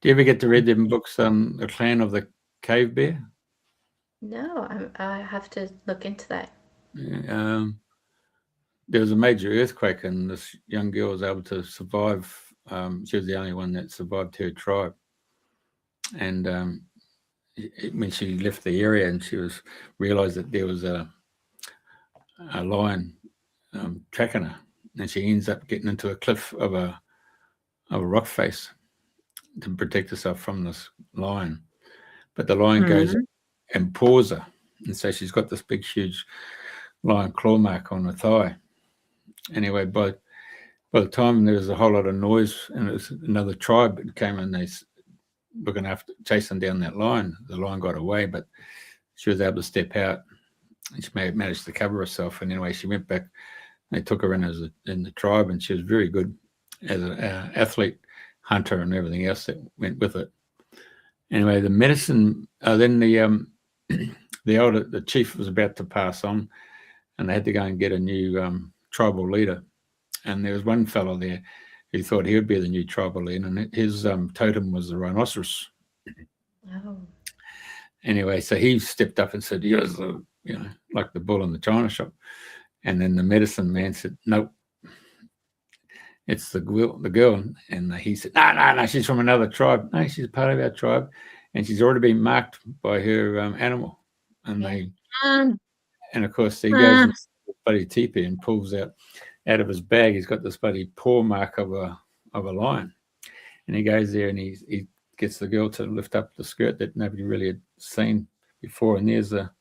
[SPEAKER 1] you ever get to read them books, The Clan of the Cave Bear?
[SPEAKER 3] No, I have to look into that.
[SPEAKER 1] There was a major earthquake, and this young girl was able to survive. She was the only one that survived her tribe. And when she left the area, and she realized that there was a lion tracking her, and she ends up getting into a cliff of a rock face to protect herself from this lion. But the lion goes and paws her, and so she's got this big, huge lion claw mark on her thigh. Anyway, by the time there was a whole lot of noise, and it was another tribe that came and they looking after chasing down that lion. The lion got away, but she was able to step out, and she managed to cover herself. And anyway, she went back. They took her in in the tribe, and she was very good as an athlete, hunter, and everything else that went with it. Anyway, the medicine. Then the chief was about to pass on, and they had to go and get a new tribal leader. And there was one fellow there who thought he would be the new tribal leader, and his totem was the rhinoceros.
[SPEAKER 3] Oh.
[SPEAKER 1] Anyway, so he stepped up and said, "You're like the bull in the china shop." And then the medicine man said, "Nope, it's the girl." And he said, "No, she's from another tribe. No, she's part of our tribe, and she's already been marked by her animal." And and of course he goes into the bloody teepee and pulls out of his bag. He's got this bloody paw mark of a lion, and he goes there and he gets the girl to lift up the skirt that nobody really had seen before, and there's a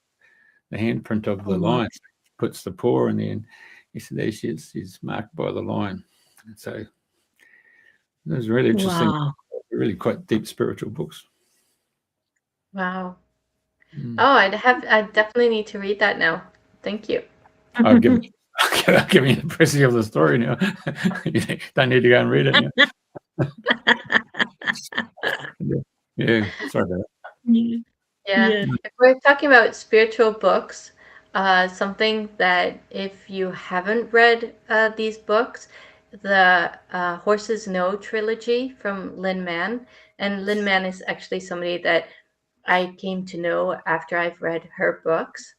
[SPEAKER 1] handprint of the
[SPEAKER 2] Oh, wow.
[SPEAKER 1] lion. Puts the paw in there, and he said, there she is. She's marked by the lion. And so it was really interesting.
[SPEAKER 2] Wow.
[SPEAKER 1] Really quite deep spiritual books.
[SPEAKER 3] Wow.
[SPEAKER 1] Mm.
[SPEAKER 3] Oh, I definitely need to read that now. Thank you.
[SPEAKER 1] I'll give you the pressing of the story now. You don't need to go and read it now. Yeah, sorry about that.
[SPEAKER 3] Yeah. If we're talking about spiritual books, something that if you haven't read these books, the Horses Know trilogy from Lin Man. And Lin Man is actually somebody that I came to know after I've read her books.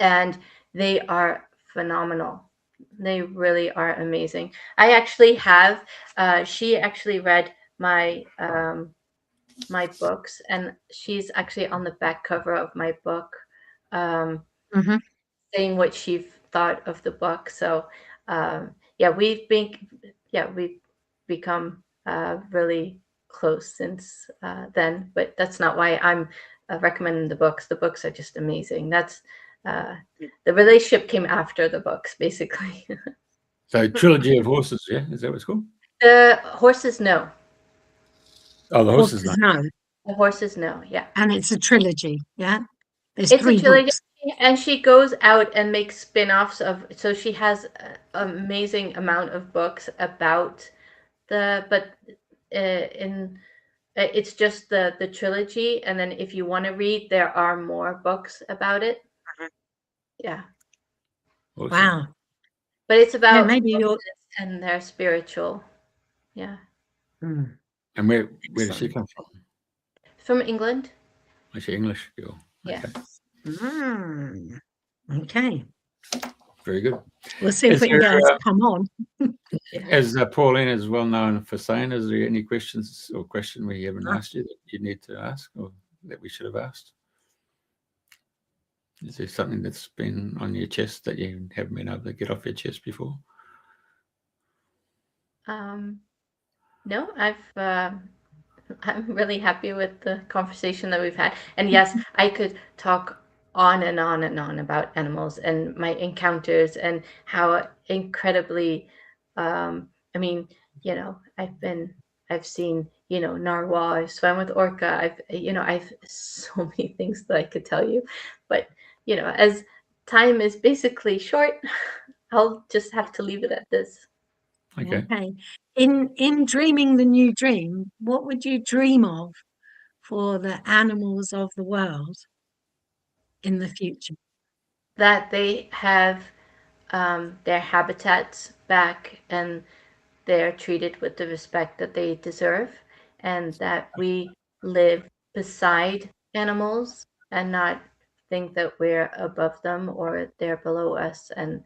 [SPEAKER 3] And they are phenomenal. They really are amazing. I actually have, she actually read my my books, and she's actually on the back cover of my book,
[SPEAKER 2] Mhm.
[SPEAKER 3] saying what she thought of the book. So yeah, we've become really close since then. But that's not why I'm recommending the books. The books are just amazing. That's the relationship came after the books, basically.
[SPEAKER 1] So trilogy of horses, yeah, is that what it's called?
[SPEAKER 3] The Horses Know.
[SPEAKER 1] Oh, the Horses
[SPEAKER 2] Horses
[SPEAKER 1] Know.
[SPEAKER 2] Know.
[SPEAKER 3] The Horses Know, yeah.
[SPEAKER 2] And it's a trilogy, yeah? There's
[SPEAKER 3] It's a
[SPEAKER 2] 3
[SPEAKER 3] trilogy,
[SPEAKER 2] books.
[SPEAKER 3] and she goes out and makes spin-offs of. So she has an amazing amount of books about but it's just the trilogy, and then if you want to read, there are more books about it. Yeah,
[SPEAKER 1] Awesome.
[SPEAKER 2] Wow.
[SPEAKER 3] but it's about
[SPEAKER 2] maybe you're.
[SPEAKER 3] horses and their spiritual. Yeah,
[SPEAKER 2] Mm,
[SPEAKER 1] And where does she come from?
[SPEAKER 3] from England.
[SPEAKER 1] Is she English girl?
[SPEAKER 3] Yeah.
[SPEAKER 2] mm. Okay.
[SPEAKER 1] Very good.
[SPEAKER 2] We'll see if we can get her to come on.
[SPEAKER 1] As Pauline is well known for saying, is there any questions or question we haven't asked you that you need to ask or that we should have asked? Is there something that's been on your chest that you haven't been able to get off your chest before?
[SPEAKER 3] No, I'm really happy with the conversation that we've had. And yes, I could talk on and on and on about animals and my encounters and how incredibly, I mean, I've seen, narwhal, I've swam with orca, I've so many things that I could tell you. But, as time is basically short, I'll just have to leave it at this.
[SPEAKER 2] Okay. In dreaming the new dream, what would you dream of for the animals of the world in the future?
[SPEAKER 3] That they have their habitats back and they're treated with the respect that they deserve, and that we live beside animals and not think that we're above them or they're below us. And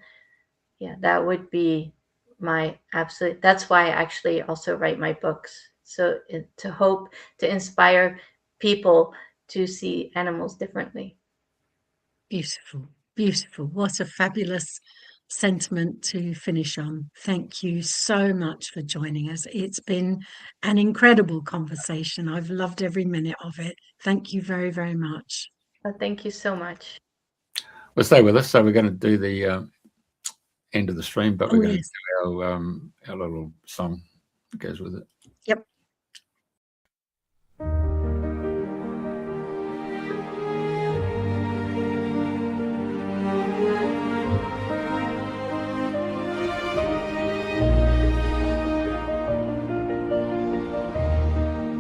[SPEAKER 3] yeah, that would be my absolute. That's why I actually also write my books. So to hope to inspire people to see animals differently.
[SPEAKER 2] Beautiful, beautiful. What a fabulous sentiment to finish on. Thank you so much for joining us. It's been an incredible conversation. I've loved every minute of it. Thank you very, very much.
[SPEAKER 3] Thank you so much.
[SPEAKER 1] Well, stay with us. So we're going to do the end of the stream, but we're going to do our little song that goes with it.
[SPEAKER 2] Yep.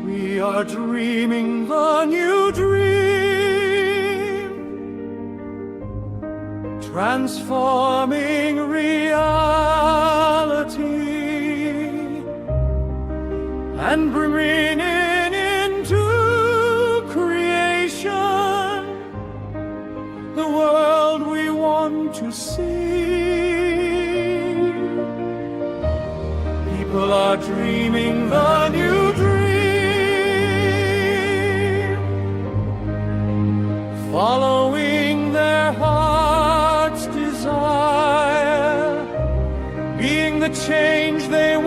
[SPEAKER 4] We are dreaming the new dream, transforming reality and bringing into creation the world we want to see. People are dreaming the new dream, following their heart's desire, being the change they want.